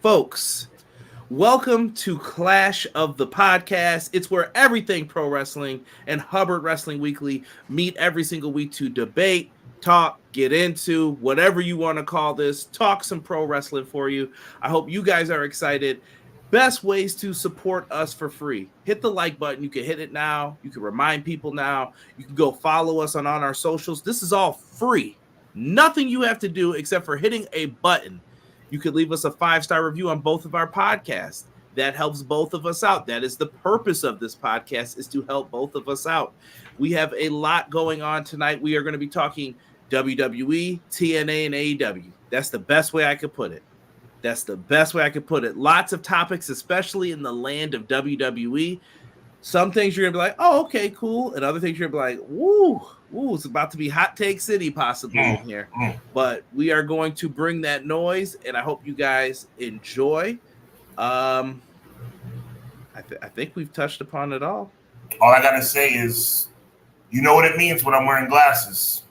Folks, welcome to Clash of the Podcast. It's where everything pro wrestling and Hubbard Wrestling Weekly meet every single week to debate, talk, get into whatever you want to call this, talk some pro wrestling for you. I hope you guys are excited. Best ways to support us for free. Hit the like button. You can hit it now. You can remind people now. You can go follow us on our socials. This is all free. Nothing you have to do except for hitting a button. You could leave us a 5-star review on both of our podcasts. That helps both of us out. That is the purpose of this podcast, is to help both of us out. We have a lot going on tonight. We are going to be talking WWE, TNA, and AEW. That's the best way I could put it. Lots of topics, especially in the land of WWE. Some things you're going to be like, oh, okay, cool. And other things you're going to be like, woo, it's about to be hot take city possibly in here. But we are going to bring that noise, and I hope you guys enjoy. I think we've touched upon it all. All I got to say is, you know what it means when I'm wearing glasses.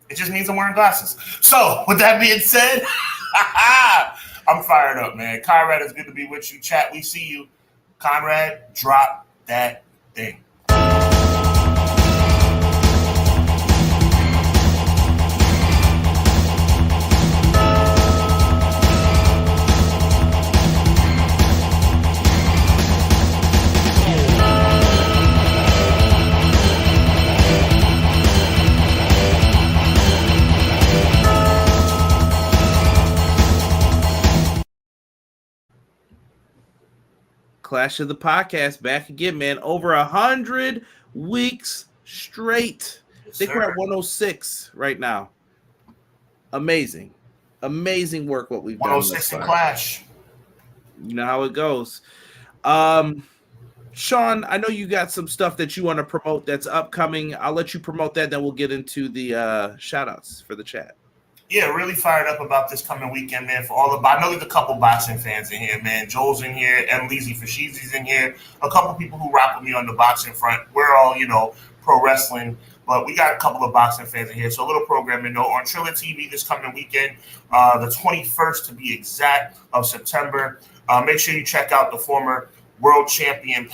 It just means I'm wearing glasses. So, with that being said, I'm fired up, man. Conrad, it's good to be with you. Chat, we see you. Conrad, drop that thing. Clash of the Podcast back again, man. Over 100 weeks straight. Yes, I think we're at 106 right now. Amazing work what we've done. 106 in Clash. You know how it goes. Sean, I know you got some stuff that you want to promote that's upcoming. I'll let you promote that, then we'll get into the shout outs for the chat. Yeah, really fired up about this coming weekend, man. For all the, I know there's a couple boxing fans in here, man. Joel's in here, M. Leezy Fashizi's in here. A couple people who rock with me on the boxing front. We're all, pro wrestling, but we got a couple of boxing fans in here. So a little programming note on Triller TV this coming weekend, the 21st to be exact of September. Make sure you check out the former world champion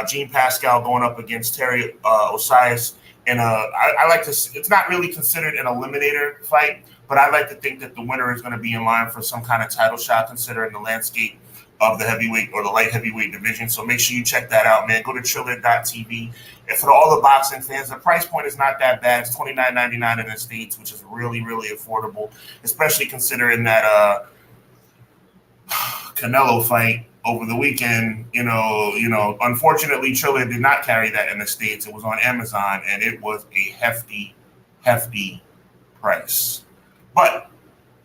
Jean Pascal going up against Terry Osias. And I like to. It's not really considered an eliminator fight, but I like to think that the winner is going to be in line for some kind of title shot, considering the landscape of the heavyweight or the light heavyweight division. So make sure you check that out, man. Go to Triller.tv. And for all the boxing fans, the price point is not that bad. It's $29.99 in the States, which is really, really affordable, especially considering that Canelo fight over the weekend. Unfortunately, Triller did not carry that in the States. It was on Amazon, and it was a hefty price. But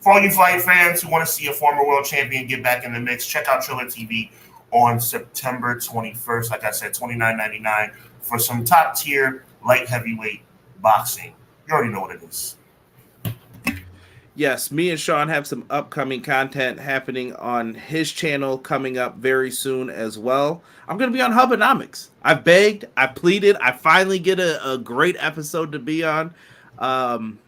for all you fight fans who want to see a former world champion get back in the mix, check out Triller TV on September 21st. Like I said, $29.99 for some top-tier light heavyweight boxing. You already know what it is. Yes, me and Sean have some upcoming content happening on his channel coming up very soon as well. I'm going to be on Hubbonomics. I've begged, I pleaded, I finally get a great episode to be on. Sean,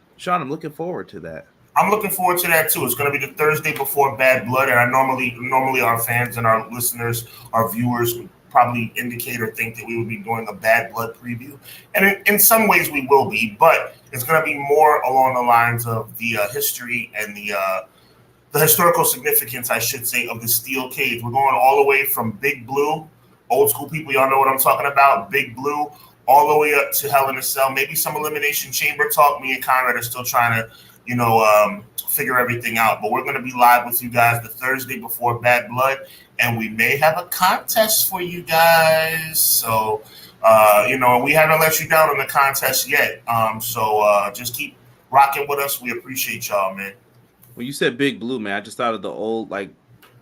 I'm looking forward to that. I'm looking forward to that too. It's going to be the Thursday before Bad Blood, and I normally our fans and our listeners, our viewers would probably indicate or think that we would be doing a Bad Blood preview, and in some ways we will be, but it's going to be more along the lines of the history and the historical significance, I should say, of the steel cage. We're going all the way from Big Blue, old school people, y'all know what I'm talking about, Big Blue, all the way up to Hell in a Cell. Maybe some Elimination Chamber talk. Me and Conrad are still trying to figure everything out. But we're going to be live with you guys the Thursday before Bad Blood, and we may have a contest for you guys. So, we haven't let you down on the contest yet. So just keep rocking with us. We appreciate y'all, man. When you said Big Blue, man, I just thought of the old,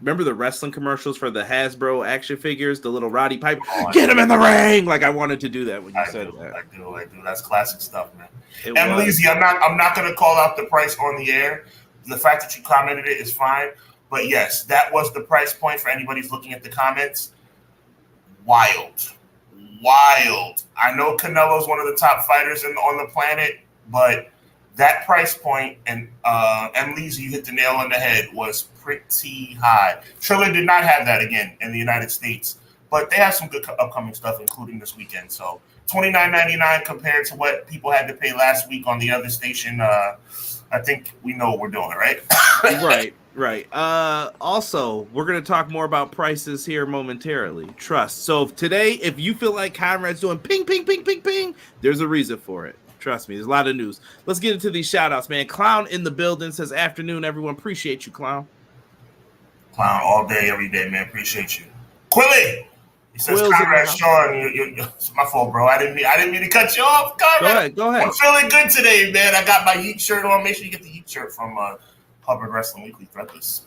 remember the wrestling commercials for the Hasbro action figures, the little Roddy Piper? Get him in the ring! I wanted to do that when you said that. I do. That's classic stuff, man. And Lizzie, I'm not going to call out the price on the air. The fact that you commented it is fine. But yes, that was the price point for anybody who's looking at the comments. Wild. I know Canelo's one of the top fighters on the planet, but that price point, and Lisa, you hit the nail on the head, was pretty high. Triller did not have that again in the United States, but they have some good upcoming stuff, including this weekend. So $29.99 compared to what people had to pay last week on the other station. I think we know what we're doing, right? Right. Also, we're going to talk more about prices here momentarily. Trust. So today, if you feel like Conrad's doing ping, ping, ping, ping, ping, there's a reason for it. Trust me, there's a lot of news. Let's get into these shout outs, man. Clown in the building says, afternoon, everyone. Appreciate you, Clown. Clown all day, every day, man. Appreciate you. Quilly! He says, Conrad, Sean, it's my fault, bro. I didn't mean to cut you off, Conrad. Go ahead. I'm feeling good today, man. I got my Yeet shirt on. Make sure you get the Yeet shirt from Hubbard Wrestling Weekly Threadless.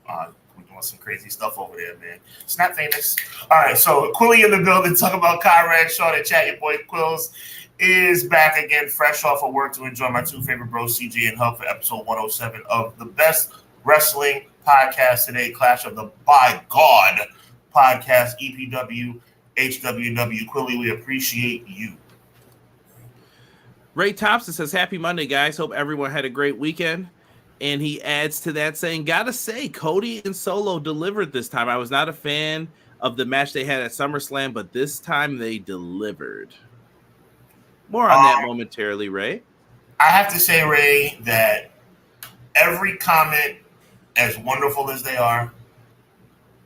We're doing some crazy stuff over there, man. It's not famous. All right, so Quilly in the building. Talk about Conrad, Sean, and chat. Your boy Quills is back again, fresh off of work to enjoy my two favorite bros, CJ and Hub, for episode 107 of the best wrestling podcast today, Clash of the By God podcast, EPW, HWW. Quilly, we appreciate you. Ray Thompson says, happy Monday, guys. Hope everyone had a great weekend. And he adds to that saying, gotta say, Cody and Solo delivered this time. I was not a fan of the match they had at SummerSlam, but this time they delivered. More on that momentarily, Ray. I have to say, Ray, that every comment, as wonderful as they are,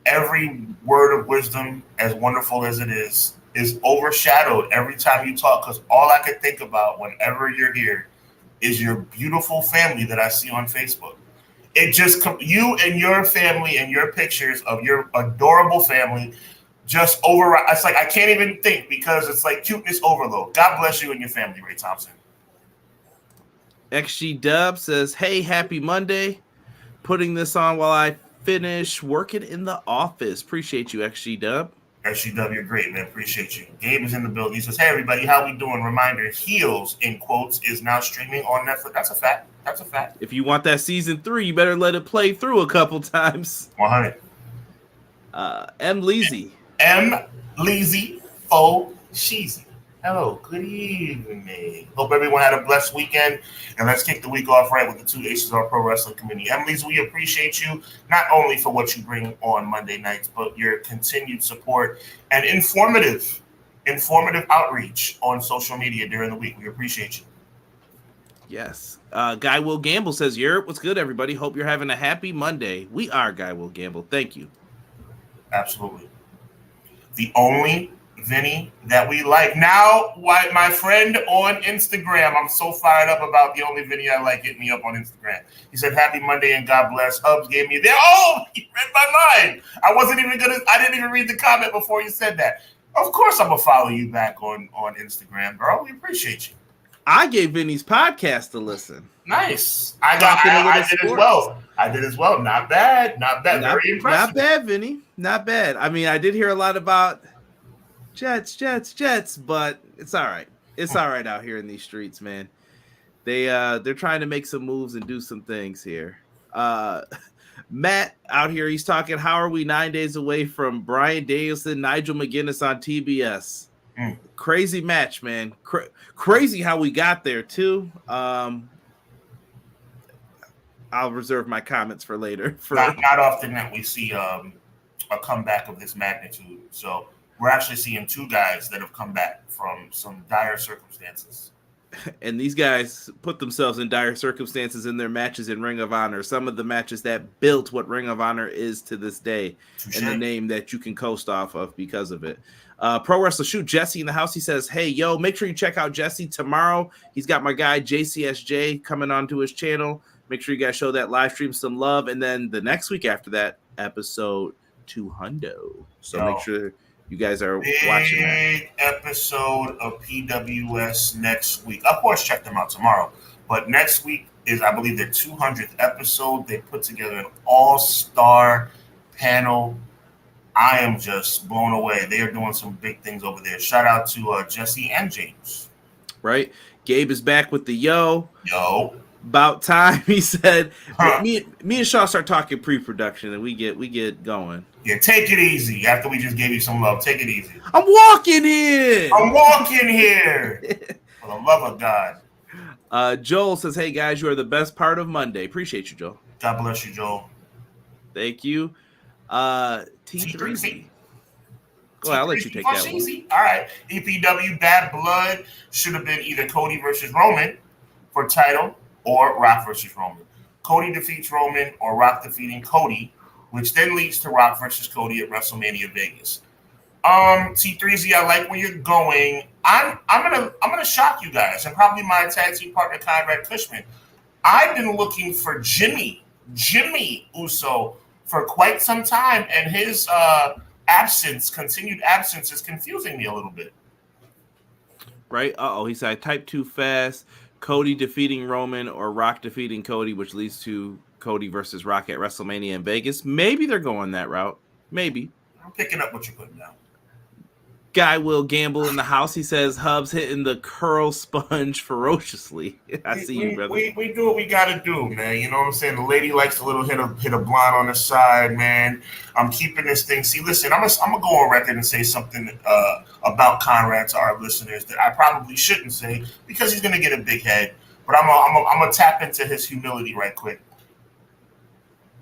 every word of wisdom, as wonderful as it is overshadowed every time you talk, because all I can think about whenever you're here is your beautiful family that I see on Facebook. It just, you and your family and your pictures of your adorable family just override. It's like I can't even think because it's like cuteness overload. God bless you and your family, Ray Thompson. XG Dub says, hey, happy Monday. Putting this on while I finish working in the office. Appreciate you, XG Dub. XG Dub, you're great, man. Appreciate you. Gabe is in the building. He says, hey, everybody, how we doing? Reminder, Heels, in quotes, is now streaming on Netflix. That's a fact. That's a fact. If you want that season 3, you better let it play through a couple times. 100. M. Leezy. M. Leezy. Oh, Sheezy. Hello, good evening. Hope everyone had a blessed weekend, and let's kick the week off right with the two aces of our pro wrestling community. Emily's, we appreciate you not only for what you bring on Monday nights, but your continued support and informative outreach on social media during the week. We appreciate you. Yes. Guy Will Gamble says, Europe, what's good, everybody? Hope you're having a happy Monday. We are Guy Will Gamble. Thank you. Absolutely. The only Vinny that we like. Now, my friend on Instagram, I'm so fired up about the only Vinny I like. Hit me up on Instagram. He said, happy Monday and God bless. Hubs gave me there. Oh, he read my mind. I didn't even read the comment before you said that. Of course I'm going to follow you back on Instagram, bro. We appreciate you. I gave Vinny's podcast a listen. Nice. I did as well. Not bad. Very impressive. Not bad, Vinny. Not bad. I mean, I did hear a lot about Jets, but it's all right. It's all right out here in these streets, man. They're trying to make some moves and do some things here. Matt out here, he's talking, how are we 9 days away from Bryan Danielson, Nigel McGuinness on TBS? Crazy match, man. Crazy how we got there, too. I'll reserve my comments for later. Not often that we see a comeback of this magnitude. So we're actually seeing two guys that have come back from some dire circumstances. And these guys put themselves in dire circumstances in their matches in Ring of Honor. Some of the matches that built what Ring of Honor is to this day. Touché. And the name that you can coast off of because of it. Pro Wrestler Shoot, Jesse in the house. He says, hey, yo, make sure you check out Jesse tomorrow. He's got my guy JCSJ coming onto his channel. Make sure you guys show that live stream some love. And then the next week after that, episode 200. So make sure you guys are watching that. Big episode of PWS next week. Of course, check them out tomorrow. But next week is, I believe, their 200th episode. They put together an all-star panel. I am just blown away. They are doing some big things over there. Shout out to Jesse and James. Right. Gabe is back with the yo. About time, he said. Me and Shaw start talking pre-production, and we get going. Yeah, take it easy. After we just gave you some love, take it easy. I'm walking here. For the love of God. Joel says, hey, guys, you are the best part of Monday. Appreciate you, Joel. God bless you, Joel. Thank you. T3Z. Go ahead, I'll let you take that one. All right. EPW Bad Blood should have been either Cody versus Roman for title or Rock versus Roman. Cody defeats Roman or Rock defeating Cody, which then leads to Rock versus Cody at WrestleMania Vegas. T3Z, I like where you're going. I'm gonna shock you guys, and probably my tag team partner Conrad Cushman. I've been looking for Jimmy Uso for quite some time, and his continued absence is confusing me a little bit. Right? He said I typed too fast. Cody defeating Roman or Rock defeating Cody, which leads to Cody versus Rock at WrestleMania in Vegas. Maybe they're going that route. Maybe. I'm picking up what you're putting down. Guy will gamble in the house. He says Hub's hitting the curl sponge ferociously. I see you, brother. We do what we gotta do, man. You know what I'm saying? The lady likes a little hit a blonde on the side, man. I'm keeping this thing. See, listen, I'm gonna go on record and say something about Conrad to our listeners that I probably shouldn't say because he's gonna get a big head. But I'm gonna tap into his humility right quick.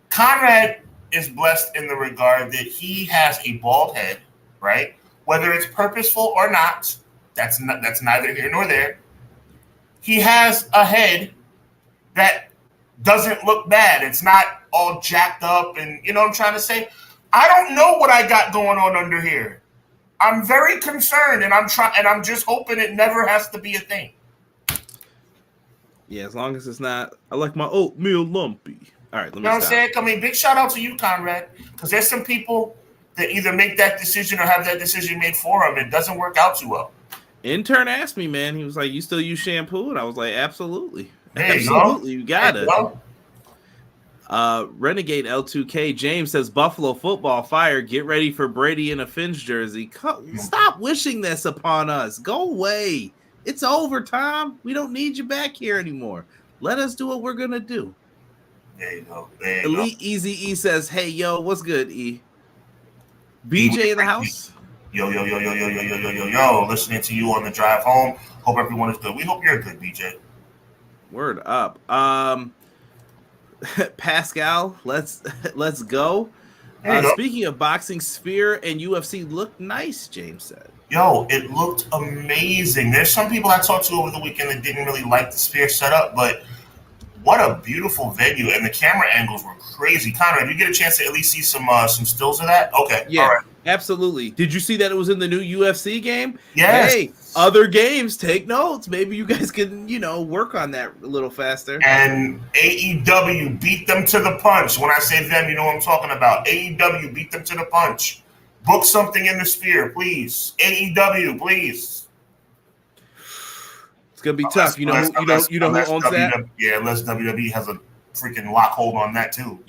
Conrad is blessed in the regard that he has a bald head, right? Whether it's purposeful or not, that's neither here nor there. He has a head that doesn't look bad. It's not all jacked up, and you know what I'm trying to say? I don't know what I got going on under here. I'm very concerned, and I'm just hoping it never has to be a thing. Yeah, as long as it's not. I like my oatmeal lumpy. All right, let me. You know what I'm saying? I mean, big shout out to you, Conrad, because there's some people that either make that decision or have that decision made for them. It doesn't work out too well. Intern asked me, man. He was like, "You still use shampoo?" And I was like, "Absolutely, absolutely, you got it." Renegade L2K James says Buffalo football fire. Get ready for Brady in a Finns jersey. Stop wishing this upon us. Go away. It's overtime. We don't need you back here anymore. Let us do what we're gonna do. There you go. Elite Easy E says, "Hey yo, what's good, E? BJ in the house." Yo. Listening to you on the drive home. Hope everyone is good. We hope you're good, BJ. Word up. Pascal, let's go. Speaking of boxing, Sphere and UFC looked nice, James said. Yo, it looked amazing. There's some people I talked to over the weekend that didn't really like the Sphere setup, but what a beautiful venue, and the camera angles were crazy. Conrad, you get a chance to at least see some stills of that? Okay, yeah, all right. Absolutely. Did you see that it was in the new UFC game? Yes. Hey, other games, take notes. Maybe you guys can, work on that a little faster. And AEW beat them to the punch. When I say them, you know what I'm talking about. AEW beat them to the punch. Book something in the Sphere, please. AEW, please. It's gonna be tough. You know who owns that? Yeah, unless WWE has a freaking lock hold on that too.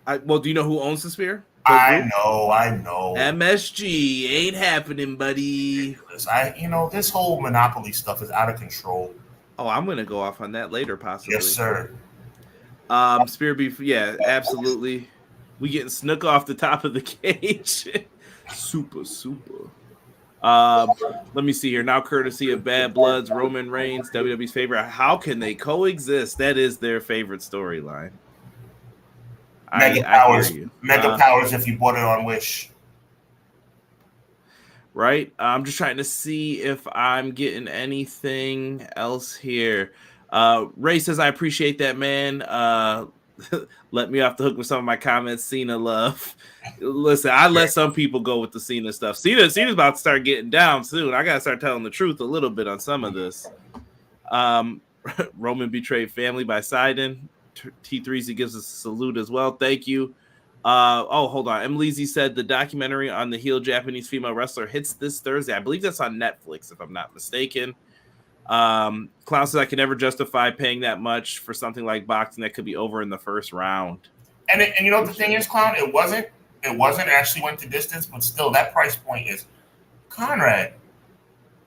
Do you know who owns the Sphere? I know. MSG ain't happening, buddy. This whole monopoly stuff is out of control. Oh, I'm gonna go off on that later, possibly. Yes, sir. Spear beef, yeah, absolutely. We getting snook off the top of the cage. super. Let me see here. Now, courtesy of Bad Bloods, Roman Reigns, WWE's favorite. How can they coexist? That is their favorite storyline. Mega Powers if you bought it on Wish. Right? I'm just trying to see if I'm getting anything else here. Ray says, I appreciate that, man. Let me off the hook with some of my comments. Cena love. Listen, I let some people go with the Cena stuff. Cena's about to start getting down soon. I got to start telling the truth a little bit on some of this. Roman betrayed family by Sidon. T3Z gives us a salute as well. Thank you. Hold on. Emily Z said the documentary on the heel Japanese female wrestler hits this Thursday. I believe that's on Netflix, if I'm not mistaken. Clown says I can never justify paying that much for something like boxing that could be over in the first round. And you know what the thing is, Clown? It wasn't. It actually went the distance, but still, that price point is Conrad.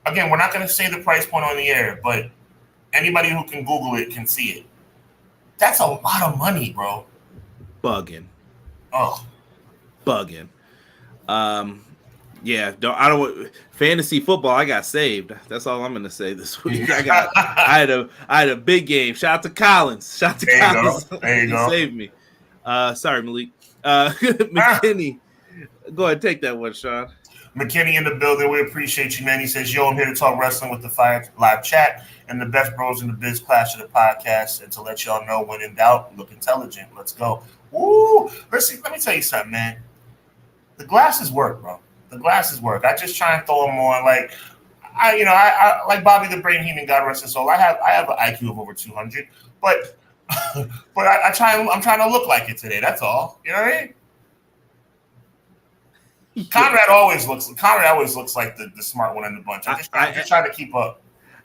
Again, we're not going to say the price point on the air, but anybody who can Google it can see it. That's a lot of money, bro. Bugging. Oh. Bugging. Yeah, I don't want fantasy football. I got saved. That's all I'm going to say this week. I had a big game. Shout out to Collins. Shout out to Collins. There you go. Saved me. Sorry, Malik. McKinney. Go ahead, take that one, Sean. McKinney in the building. We appreciate you, man. He says, yo, I'm here to talk wrestling with the Fire live chat and the best bros in the biz clash of the podcast. And to let y'all know, when in doubt, look intelligent. Let's go. Woo! Listen, let me tell you something, man. The glasses work, bro. The glasses work. I just try and throw them on. Like, I like Bobby the Brain Heenan, God rest his soul. I have an IQ of over 200, but I'm trying to look like it today. That's all. You know what I mean? Yeah. Conrad always looks like the smart one in the bunch. I just try to keep up.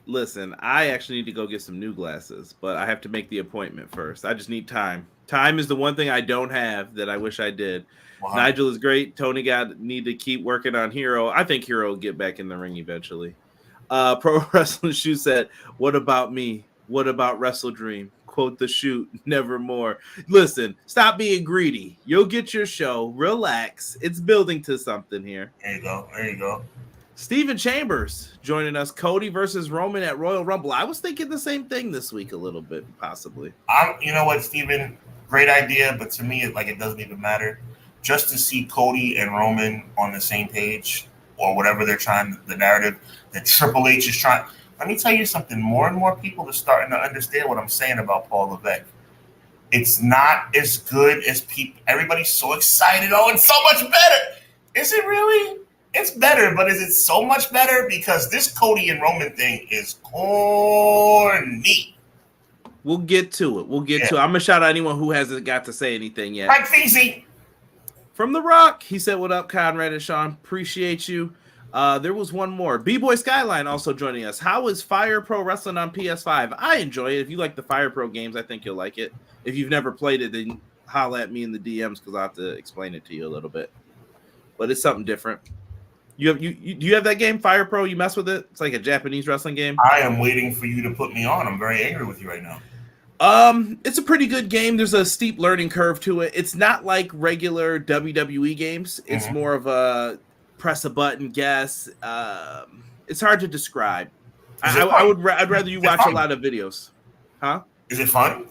Listen, I actually need to go get some new glasses, but I have to make the appointment first. I just need time. Time is the one thing I don't have that I wish I did. Wow. Nigel is great. Tony need to keep working on Hero. I think Hero will get back in the ring eventually. Pro Wrestling Shoe said, "What about me? What about Wrestle Dream? Quote the shoot, nevermore." Listen, stop being greedy. You'll get your show. Relax. It's building to something here. There you go. Steven Chambers joining us. Cody versus Roman at Royal Rumble. I was thinking the same thing this week a little bit, possibly. You know what, Steven? Great idea, but to me, it doesn't even matter. Just to see Cody and Roman on the same page, or whatever they're trying, the narrative that Triple H is trying. Let me tell you something. More and more people are starting to understand what I'm saying about Paul Levesque. It's not as good as people. Everybody's so excited. Oh, it's so much better. Is it really? It's better, but is it so much better? Because this Cody and Roman thing is corny. We'll get to it. To it. I'm going to shout out anyone who hasn't got to say anything yet. Mike Feasy. From The Rock, he said, "What up, Conrad and Sean? Appreciate you." There was one more. B-Boy Skyline also joining us. How is Fire Pro Wrestling on PS5? I enjoy it. If you like the Fire Pro games, I think you'll like it. If you've never played it, then holla at me in the DMs because I'll have to explain it to you a little bit. But it's something different. Do you have that game, Fire Pro? You mess with it? It's like a Japanese wrestling game. I am waiting for you to put me on. I'm very angry with you right now. It's a pretty good game. There's a steep learning curve to it. It's not like regular WWE games. It's more of a press a button, guess. It's hard to describe. I'd rather you watch a lot of videos. Huh? Is it fun?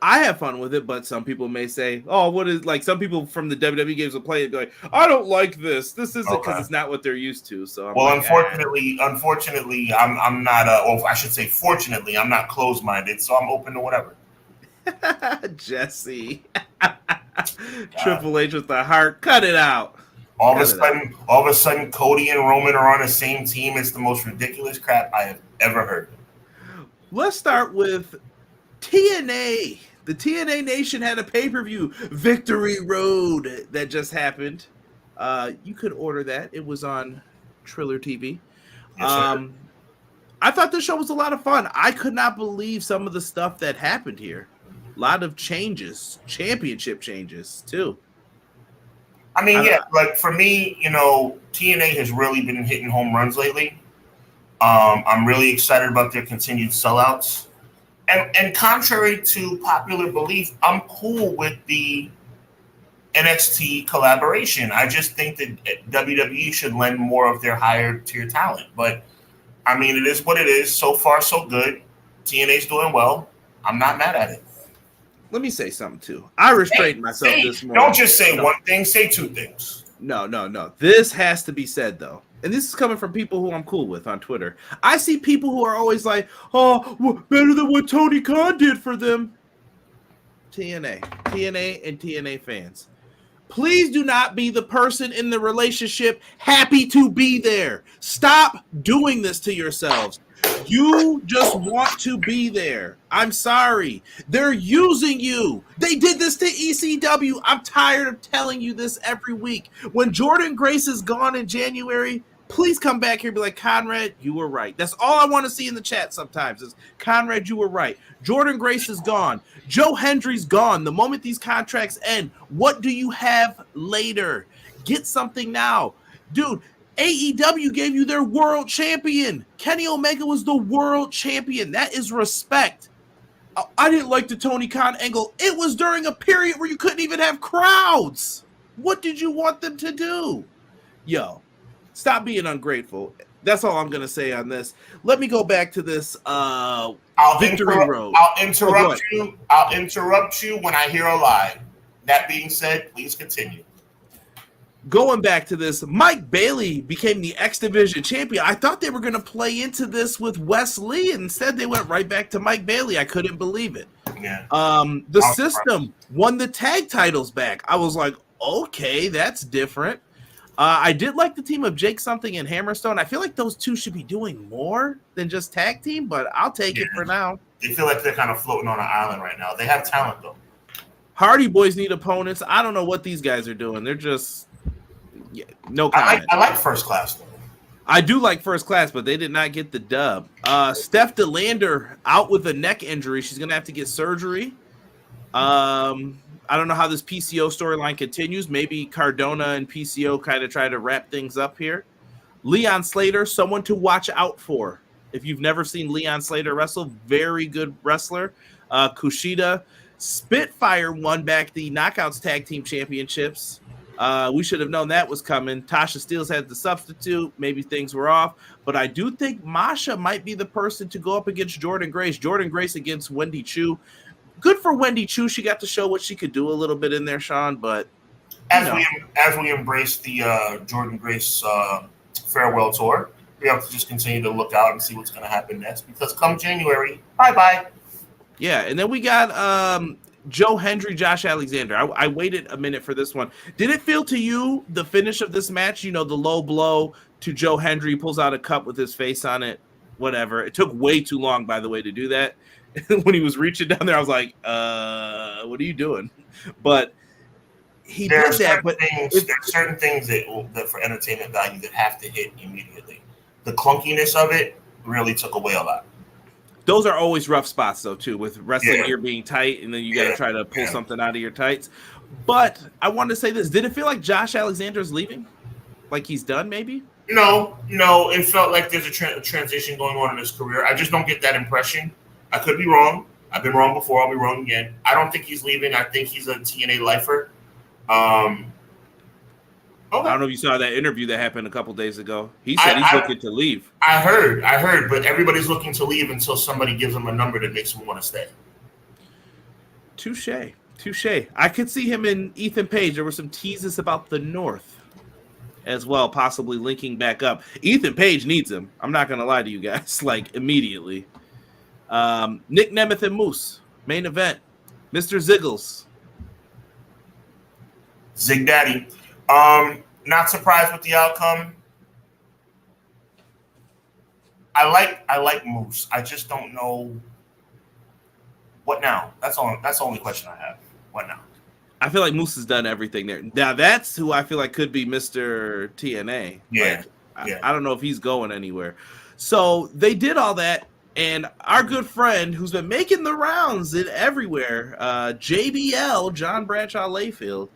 I have fun with it, but some people may say, "Oh, what is like?" Some people from the WWE games will play it, going, "I don't like this. This isn't because it's not what they're used to." So, unfortunately, I'm not. Or I should say, fortunately, I'm not closed-minded, so I'm open to whatever. Jesse, Triple H with the heart, cut it out. All of a sudden, Cody and Roman are on the same team. It's the most ridiculous crap I have ever heard. Let's start with TNA. The TNA Nation had a pay-per-view, Victory Road, that just happened. You could order that. It was on Triller TV. Yes, I thought the show was a lot of fun. I could not believe some of the stuff that happened here. A lot of changes, championship changes, too. I mean, like for me, TNA has really been hitting home runs lately. I'm really excited about their continued sellouts. And contrary to popular belief, I'm cool with the NXT collaboration. I just think that WWE should lend more of their higher tier talent. But, I mean, it is what it is. So far, so good. TNA's doing well. I'm not mad at it. Let me say something, too. I restrained myself this morning. Don't just say one thing. Say two things. No. This has to be said, though. And this is coming from people who I'm cool with on Twitter. I see people who are always like, "Oh, better than what Tony Khan did for them." TNA and TNA fans. Please do not be the person in the relationship happy to be there. Stop doing this to yourselves. You just want to be there. I'm sorry. They're using you. They did this to ECW. I'm tired of telling you this every week. When Jordan Grace is gone in January, please come back here and be like, "Conrad, you were right." That's all I want to see in the chat sometimes is, "Conrad, you were right. Jordan Grace is gone. Joe Hendry's gone. The moment these contracts end, what do you have later? Get something now." Dude, AEW gave you their world champion. Kenny Omega was the world champion. That is respect. I didn't like the Tony Khan angle. It was during a period where you couldn't even have crowds. What did you want them to do? Yo, Stop being ungrateful. That's all I'm going to say on this. Let me go back to this victory road. I'll interrupt you when I hear a lie. That being said, please continue. Going back to this, Mike Bailey became the X Division champion. I thought they were going to play into this with Wes Lee. Instead, they went right back to Mike Bailey. I couldn't believe it. Yeah. The System won the tag titles back. I was like, okay, that's different. I did like the team of Jake Something and Hammerstone. I feel like those two should be doing more than just tag team, but I'll take it for now. They feel like they're kind of floating on an island right now. They have talent, though. Hardy Boys need opponents. I don't know what these guys are doing. They're just no comment. I like First Class, though. I do like First Class, but they did not get the dub. Steph DeLander out with a neck injury. She's going to have to get surgery. I don't know how this PCO storyline continues. Maybe Cardona and PCO kind of try to wrap things up here. Leon Slater, someone to watch out for. If you've never seen Leon Slater wrestle, very good wrestler. Kushida. Spitfire won back the Knockouts Tag Team Championships. We should have known that was coming. Tasha Steelz had the substitute. Maybe things were off. But I do think Masha might be the person to go up against Jordan Grace. Jordan Grace against Wendy Chu. Good for Wendy Chu. She got to show what she could do a little bit in there, Sean. But as we embrace the Jordan Grace farewell tour, we have to just continue to look out and see what's going to happen next. Because come January, bye-bye. Yeah, and then we got Joe Hendry, Josh Alexander. I waited a minute for this one. Did it feel to you the finish of this match? You know, the low blow to Joe Hendry, pulls out a cup with his face on it. Whatever. It took way too long, by the way, to do that. When he was reaching down there, I was like, what are you doing? But he did that. But there are certain things that for entertainment value that have to hit immediately. The clunkiness of it really took away a lot. Those are always rough spots, though, too, with wrestling gear being tight, and then you got to try to pull something out of your tights. But I wanted to say this. Did it feel like Josh Alexander's leaving? Like he's done, maybe? No. It felt like there's a transition going on in his career. I just don't get that impression. I could be wrong. I've been wrong before. I'll be wrong again. I don't think he's leaving. I think he's a TNA lifer. Okay. I don't know if you saw that interview that happened a couple days ago. He said he's looking to leave. I heard, but everybody's looking to leave until somebody gives them a number that makes them want to stay. Touche. I could see him in Ethan Page. There were some teases about the North as well, possibly linking back up. Ethan Page needs him. I'm not going to lie to you guys, like immediately. Nick Nemeth and Moose, main event. Mr. Ziggles. Zig Daddy. Not surprised with the outcome. I like Moose. I just don't know what now. That's the only question I have. What now? I feel like Moose has done everything there. Now that's who I feel like could be Mr. TNA. Yeah. I don't know if he's going anywhere. So they did all that. And our good friend who's been making the rounds everywhere, JBL, John Bradshaw Layfield,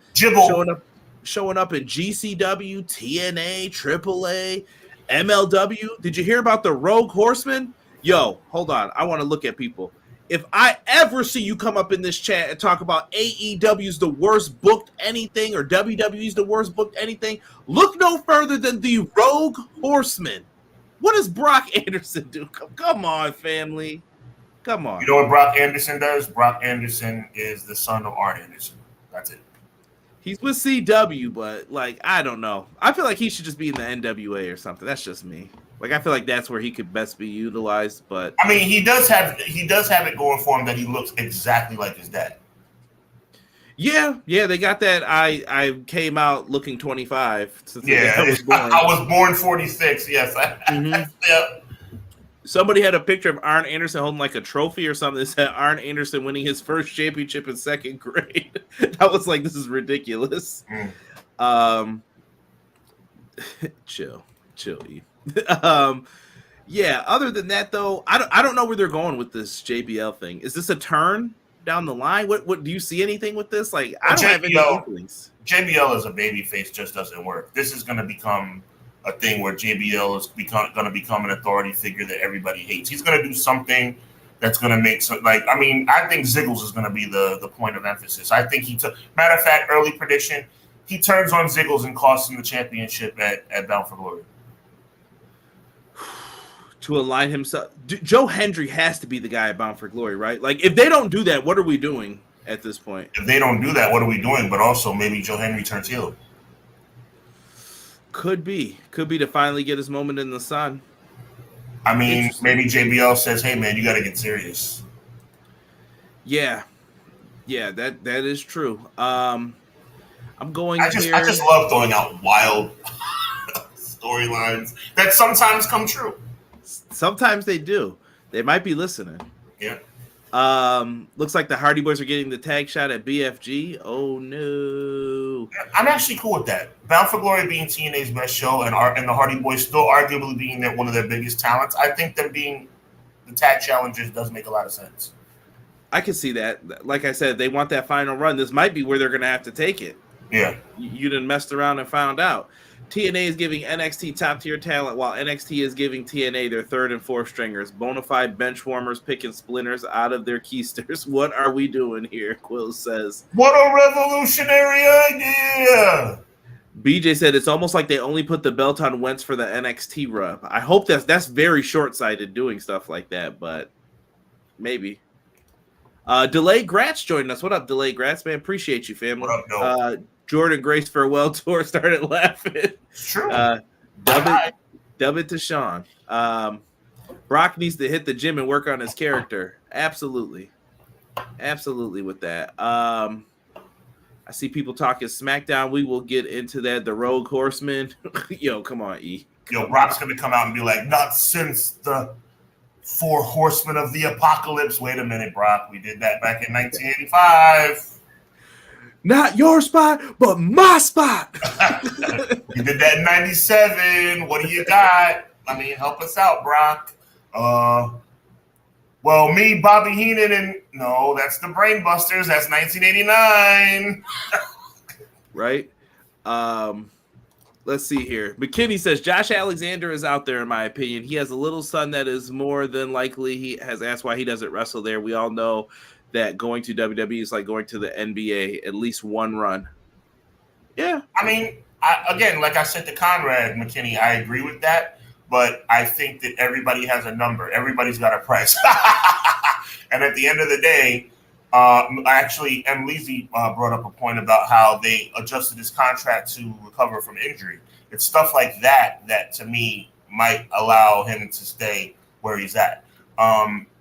showing up in GCW, TNA, AAA, MLW. Did you hear about the Rogue Horseman? Yo, hold on. I want to look at people. If I ever see you come up in this chat and talk about AEW's the worst booked anything or WWE's the worst booked anything, look no further than the Rogue Horseman. What does Brock Anderson do? Come on, family. Come on. You know what Brock Anderson does? Brock Anderson is the son of Arn Anderson. That's it. He's with CW, but, like, I don't know. I feel like he should just be in the NWA or something. That's just me. Like, I feel like that's where he could best be utilized, but... I mean, he does have it going for him that he looks exactly like his dad. Yeah, they got that. I came out looking 25. I was born 46. Yes. Yeah. Somebody had a picture of Arn Anderson holding like a trophy or something that said Arn Anderson winning his first championship in second grade. I was like, this is ridiculous. Chill. Yeah. Other than that, though, I don't know where they're going with this JBL thing. Is this a turn down the line? What do you see anything with this? Like, I don't have any inklings. JBL as a babyface just doesn't work. This is going to become a thing where JBL is going to become an authority figure that everybody hates. He's going to do something that's going to make I think Ziggles is going to be the point of emphasis. I think matter of fact, early prediction, he turns on Ziggles and costs him the championship at Bound for Glory. to align himself. Joe Hendry has to be the guy at Bound for Glory, right? Like, if they don't do that, what are we doing at this point? If they don't do that, what are we doing? But also, maybe Joe Hendry turns heel. Could be to finally get his moment in the sun. I mean, maybe JBL says, "Hey, man, you got to get serious." Yeah, that is true. I'm going. I just love throwing out wild storylines that sometimes come true. Sometimes they do. They might be listening. Yeah. Looks like the Hardy Boys are getting the tag shot at BFG. Oh no. I'm actually cool with that. Bound for Glory being TNA's best show and the Hardy Boys still arguably being one of their biggest talents. I think them being the tag challengers does make a lot of sense. I can see that. Like I said, they want that final run. This might be where they're going to have to take it. Yeah. You done messed around and found out. TNA is giving NXT top-tier talent, while NXT is giving TNA their third and fourth stringers, bona fide bench warmers picking splinters out of their keisters. What are we doing here? Quill says. What a revolutionary idea! BJ said it's almost like they only put the belt on Wentz for the NXT rub. I hope that's very short-sighted doing stuff like that, but maybe. Delay Gratz joined us. What up, Delay Gratz, man? Appreciate you, family. What up, Jordan Grace farewell tour started laughing. It's true. Dub it to Sean. Brock needs to hit the gym and work on his character. Absolutely with that. I see people talking SmackDown. We will get into that. The Rogue Horseman. Yo, come on, E. Yo, Brock's gonna come out and be like, not since the 4 Horsemen of the Apocalypse. Wait a minute, Brock. We did that back in 1985. Not your spot, but my spot. You did that in 97. What do you got? I mean, help us out, Brock. Well, me, Bobby Heenan, and no, that's the Brainbusters. That's 1989. Right? Let's see here. McKinney says Josh Alexander is out there, in my opinion. He has a little son that is more than likely. He has asked why he doesn't wrestle there. We all know that going to WWE is like going to the NBA, at least one run. Yeah. I mean, again, like I said to Conrad McKinney, I agree with that, but I think that everybody has a number. Everybody's got a price. And at the end of the day, actually, M. Leasy brought up a point about how they adjusted his contract to recover from injury. It's stuff like that to me might allow him to stay where he's at.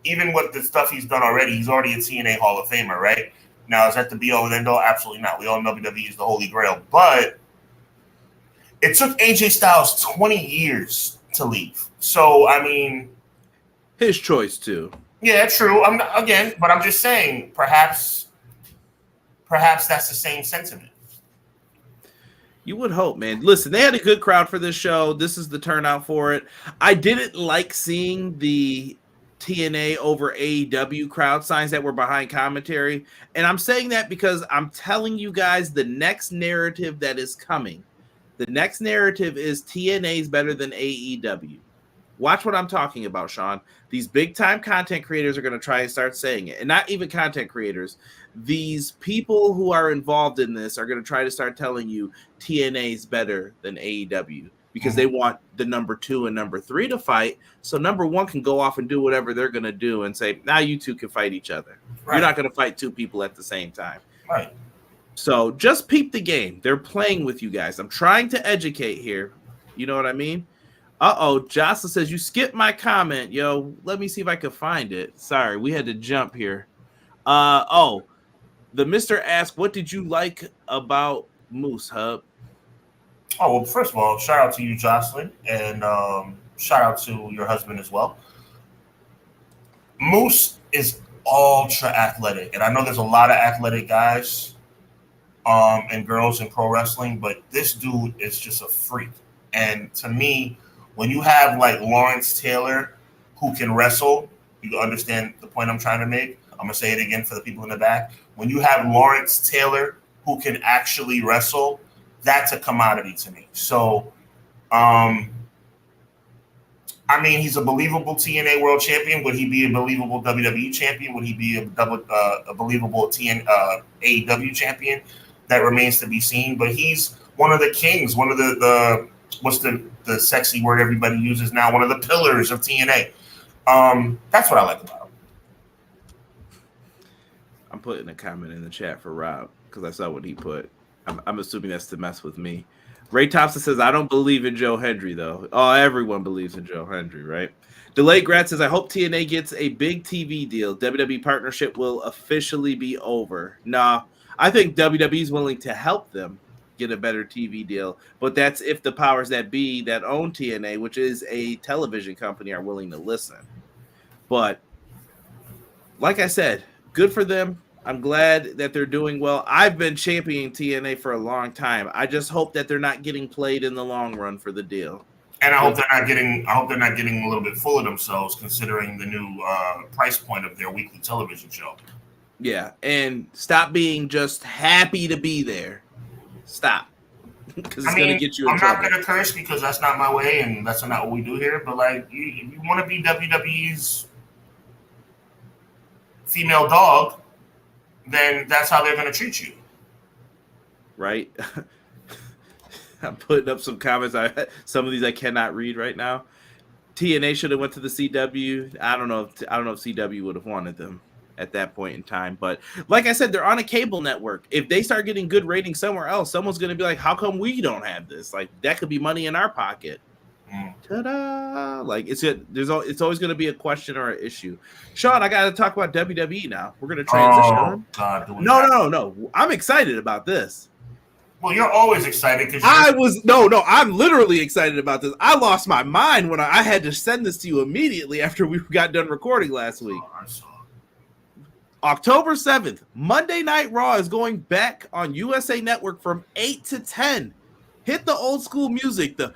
Even with the stuff he's done already, he's already a TNA Hall of Famer, right? Now, is that the be-all and end-all? Absolutely not. We all know WWE is the Holy Grail. But it took AJ Styles 20 years to leave. So, I mean... his choice, too. Yeah, true. But I'm just saying, perhaps that's the same sentiment. You would hope, man. Listen, they had a good crowd for this show. This is the turnout for it. I didn't like seeing the TNA over AEW crowd signs that were behind commentary. And I'm saying that because I'm telling you guys the next narrative that is coming. The next narrative is TNA is better than AEW. Watch what I'm talking about, Sean. These big-time content creators are going to try and start saying it. And not even content creators. These people who are involved in this are going to try to start telling you TNA is better than AEW because they want the number 2 and number 3 to fight. So number 1 can go off and do whatever they're going to do and say, now you two can fight each other. Right. You're not going to fight 2 people at the same time. Right. So just peep the game. They're playing with you guys. I'm trying to educate here. You know what I mean? Jocelyn says, you skipped my comment. Yo, let me see if I can find it. Sorry, we had to jump here. The Mr. asked, what did you like about Moose, Hub? Oh, well, first of all, shout out to you, Jocelyn, and shout out to your husband as well. Moose is ultra athletic, and I know there's a lot of athletic guys and girls in pro wrestling, but this dude is just a freak. And to me, when you have like Lawrence Taylor who can wrestle, you understand the point I'm trying to make. I'm going to say it again for the people in the back. When you have Lawrence Taylor who can actually wrestle, that's a commodity to me. So, I mean, he's a believable TNA World Champion. Would he be a believable WWE Champion? Would he be a believable AEW Champion? That remains to be seen. But he's one of the kings, one of the what's the sexy word everybody uses now? One of the pillars of TNA. That's what I like about him. I'm putting a comment in the chat for Rob because I saw what he put. I'm assuming that's to mess with me. Ray Thompson says, I don't believe in Joe Hendry, though. Oh, everyone believes in Joe Hendry, right? Delayed Grad says, I hope TNA gets a big TV deal. WWE partnership will officially be over. Nah, I think WWE is willing to help them get a better TV deal, but that's if the powers that be that own TNA, which is a television company, are willing to listen. But like I said, good for them. I'm glad that they're doing well. I've been championing TNA for a long time. I just hope that they're not getting played in the long run for the deal. And I hope they're not getting a little bit full of themselves, considering the new price point of their weekly television show. Yeah, and stop being just happy to be there. Stop, because it's gonna get you in trouble. I'm not gonna curse because that's not my way, and that's not what we do here. But like, if you want to be WWE's female dog, then that's how they're gonna treat you. Right. I'm putting up some comments. Some of these I cannot read right now. TNA should have went to the CW. I don't know if CW would have wanted them at that point in time. But like I said, they're on a cable network. If they start getting good ratings somewhere else, someone's going to be like, how come we don't have this? Like, that could be money in our pocket. Ta-da! Like, it's always going to be a question or an issue. Sean, I got to talk about WWE now. We're going to transition. Oh, God, no. I'm excited about this. Well, you're always excited because I'm literally excited about this. I lost my mind when I had to send this to you immediately after we got done recording last week. October 7th, Monday Night Raw is going back on USA Network from 8 to 10. Hit the old school music, the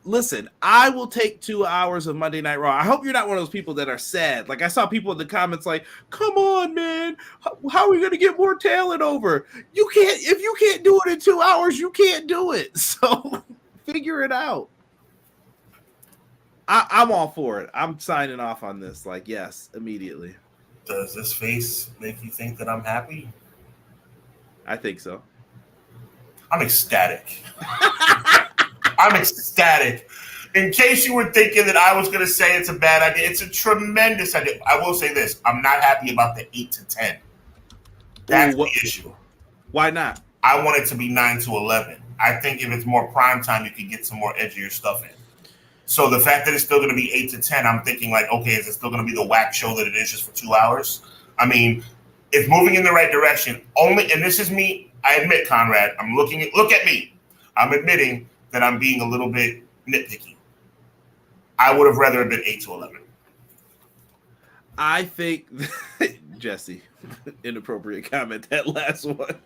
Listen, I will take 2 hours of Monday Night Raw. I hope you're not one of those people that are sad. Like, I saw people in the comments like, come on, man. How are we going to get more talent over? If you can't do it in 2 hours, you can't do it. So figure it out. I'm all for it. I'm signing off on this. Like, yes, immediately. Does this face make you think that I'm happy? I think so. I'm ecstatic. I'm ecstatic. In case you were thinking that I was going to say it's a bad idea, it's a tremendous idea. I will say this. I'm not happy about the 8 to 10. That's the issue. Why not? I want it to be 9 to 11. I think if it's more prime time, you could get some more edgier stuff in. So the fact that it's still going to be 8 to 10, I'm thinking like, okay, is it still going to be the whack show that it is just for 2 hours? I mean, it's moving in the right direction. And this is me. I admit, Conrad, look at me. I'm admitting that I'm being a little bit nitpicky. I would have rather been 8 to 11. I think, Jesse, inappropriate comment, that last one.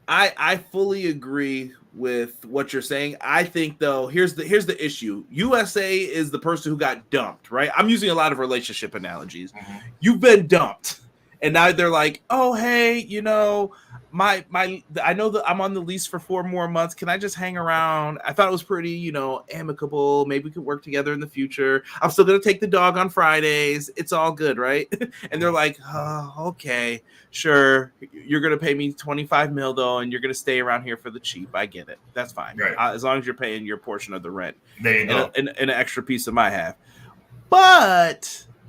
I fully agree with what you're saying. I think, though, here's the issue. USA is the person who got dumped, right? I'm using a lot of relationship analogies. Mm-hmm. You've been dumped. And now they're like, oh, hey, I know that I'm on the lease for 4 more months. Can I just hang around? I thought it was pretty, amicable. Maybe we could work together in the future. I'm still going to take the dog on Fridays. It's all good, right? And they're like, oh, okay, sure. You're going to pay me $25 million, though, and you're going to stay around here for the cheap. I get it. That's fine. Right. As long as you're paying your portion of the rent. There you go. And an extra piece of my half.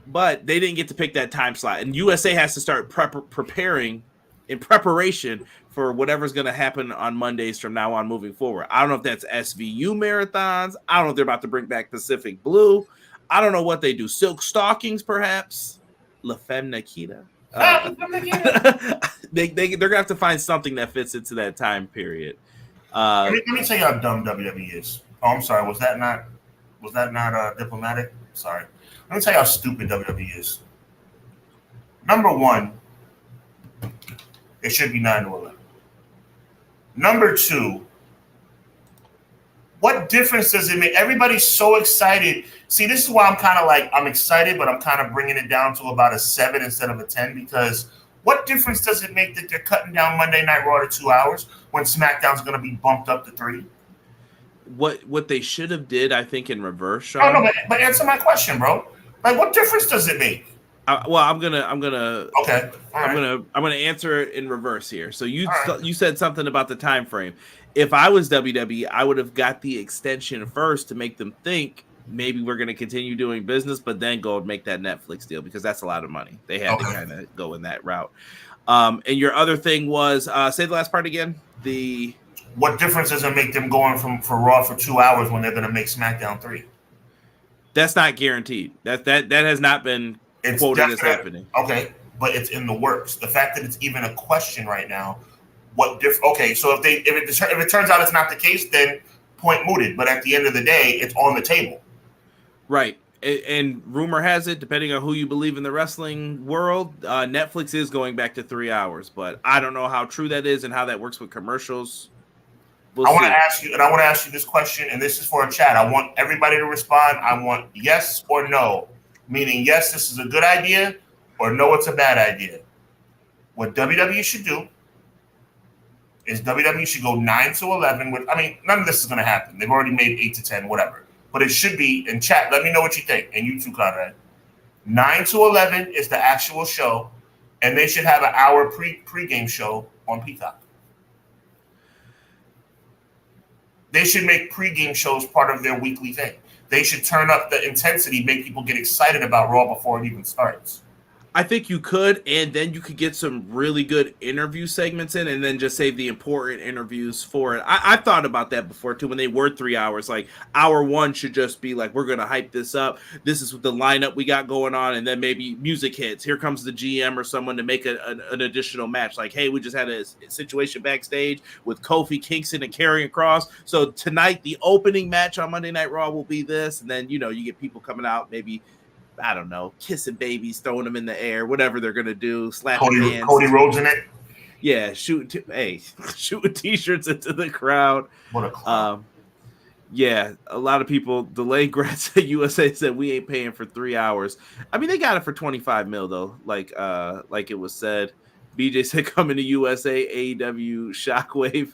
But they didn't get to pick that time slot. And USA has to start preparing in preparation for whatever's going to happen on Mondays from now on moving forward. I don't know if that's SVU marathons. I don't know if they're about to bring back Pacific Blue. I don't know what they do. Silk stockings, perhaps. La Femme Nikita. They're going to have to find something that fits into that time period. Let me tell you how dumb WWE is. Oh, I'm sorry. Was that not diplomatic? Sorry. Let me tell you how stupid WWE is. Number one, it should be 9 to 11. Number two, what difference does it make? Everybody's so excited. See, this is why I'm excited, but I'm kind of bringing it down to about a 7 instead of a 10, because what difference does it make that they're cutting down Monday Night Raw to 2 hours when SmackDown's going to be bumped up to 3? What they should have did, I think, in reverse, Sean. Oh, no, but answer my question, bro. Like, what difference does it make? I'm gonna Okay. I'm gonna answer it in reverse here. So you right. you said something about the time frame. If I was WWE, I would have got the extension first to make them think maybe we're going to continue doing business, but then go and make that Netflix deal because that's a lot of money. They had to kind of go in that route. And your other thing was say the last part again. What difference does it make them going for Raw for 2 hours when they're going to make SmackDown 3? That's not guaranteed. That has not been quoted as happening. Okay, but it's in the works. The fact that it's even a question right now. Okay, so if it turns out it's not the case, then point mooted. But at the end of the day, it's on the table. Right. And rumor has it, depending on who you believe in the wrestling world, Netflix is going back to 3 hours. But I don't know how true that is and how that works with commercials. I want to ask you this question, and this is for a chat. I want everybody to respond. I want yes or no, meaning yes, this is a good idea, or no, it's a bad idea. What WWE should do is WWE should go 9 to 11. None of this is going to happen. They've already made 8 to 10, whatever. But it should be in chat. Let me know what you think, and you too, Conrad. 9 to 11 is the actual show, and they should have an hour pre-game show on Peacock. They should make pregame shows part of their weekly thing. They should turn up the intensity, make people get excited about Raw before it even starts. I think you could, and then you could get some really good interview segments in, and then just save the important interviews for it. I've thought about that before too. When they were 3 hours, like hour one should just be like, we're gonna hype this up. This is the lineup we got going on, and then maybe music hits. Here comes the GM or someone to make an additional match. Like, hey, we just had a situation backstage with Kofi Kingston and Karrion Kross. So tonight, the opening match on Monday Night Raw will be this, and then you get people coming out maybe. I don't know, kissing babies, throwing them in the air, whatever they're gonna do, slapping hands. Cody Rhodes in it. Yeah, shooting t-shirts into the crowd. What a clown. Yeah, a lot of people. The late grads at USA said we ain't paying for 3 hours. I mean, they got it for $25 million though. Like it was said. BJ said coming to USA, AEW, Shockwave.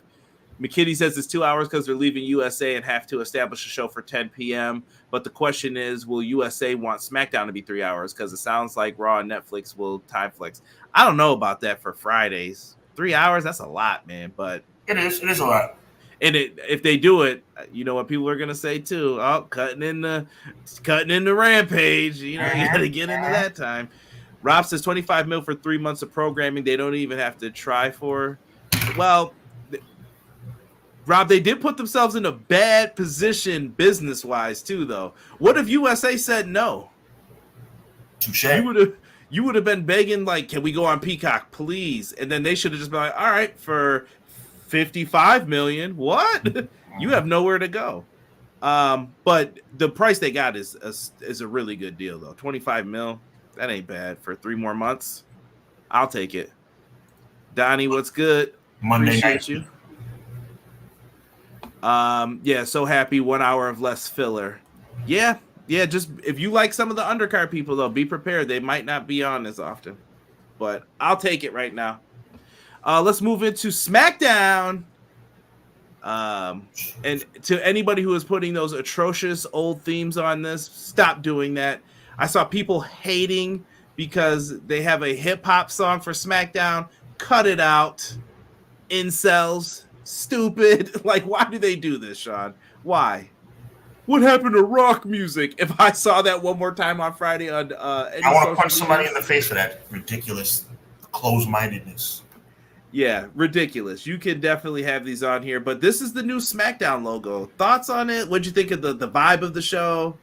McKinney says it's 2 hours because they're leaving USA and have to establish a show for 10 p.m. But the question is, will USA want SmackDown to be 3 hours? Because it sounds like Raw and Netflix will time flex. I don't know about that for Fridays. 3 hours, that's a lot, man. But it is a lot. And if they do it, you know what people are gonna say too? Oh, cutting in the Rampage. You got to get into that time. Rob says $25 million for 3 months of programming. They don't even have to try for. Well. Rob, they did put themselves in a bad position business-wise too, though. What if USA said no? Touche. You would have been begging, like, can we go on Peacock, please? And then they should have just been like, all right, for $55 million, what? You have nowhere to go. But the price they got is a really good deal, though. $25 million, that ain't bad for 3 more months. I'll take it. Donnie, what's good? Monday Appreciate night. You. Yeah, so happy 1 hour of less filler. Yeah, just if you like some of the undercard people, though, be prepared. They might not be on as often, but I'll take it right now. Let's move into SmackDown. And to anybody who is putting those atrocious old themes on this, stop doing that. I saw people hating because they have a hip-hop song for SmackDown. Cut it out. Incels. Stupid. Like, why do they do this, Sean? Why? What happened to rock music? If I saw that one more time on Friday on I want to punch somebody in the face for that ridiculous closed-mindedness. Yeah, ridiculous. You can definitely have these on here, but this is the new SmackDown logo. Thoughts on it? What'd you think of the vibe of the show?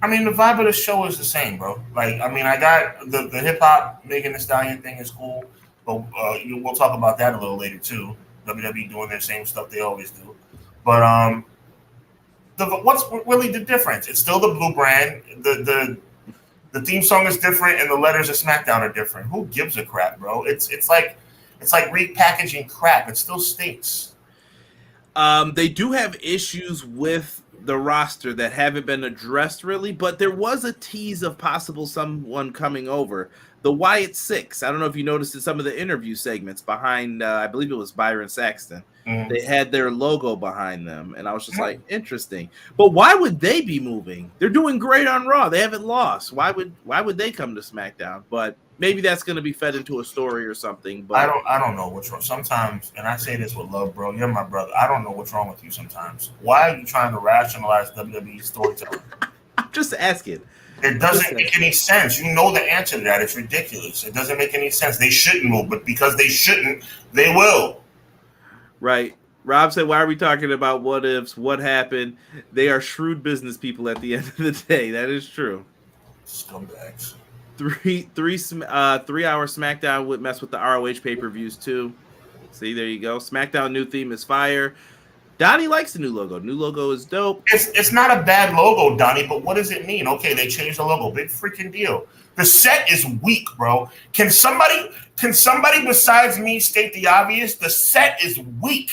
I mean, the vibe of the show is the same, bro. Like, I mean, I got the hip-hop Megan Thee Stallion thing is cool, but we'll talk about that a little later, too. WWE doing their same stuff they always do. But what's really the difference? It's still the blue brand. The theme song is different, and the letters of SmackDown are different. Who gives a crap, bro? It's like repackaging crap. It still stinks. They do have issues with the roster that haven't been addressed really, but there was a tease of possible someone coming over. The Wyatt Six. I don't know if you noticed in some of the interview segments behind, I believe it was Byron Saxton. They had their logo behind them, and I was just like, interesting. But why would they be moving? They're doing great on Raw. They haven't lost. Why would they come to SmackDown? But maybe that's going to be fed into a story or something. But I don't know what's wrong. Sometimes, and I say this with love, bro. You're my brother. I don't know what's wrong with you sometimes. Why are you trying to rationalize WWE storytelling? I'm just asking. It doesn't make any sense. You know the answer to that. It's ridiculous. It doesn't make any sense. They shouldn't move, but because they shouldn't, they will. Right. Rob said, why are we talking about what ifs? What happened? They are shrewd business people at the end of the day. That is true. Scumbags. 3-hour SmackDown would mess with the ROH pay-per-views too. See, there you go. SmackDown new theme is fire. Donnie likes the new logo. New logo is dope. It's not a bad logo, Donnie, but what does it mean? Okay, they changed the logo. Big freaking deal. The set is weak, bro. Can somebody besides me state the obvious? The set is weak.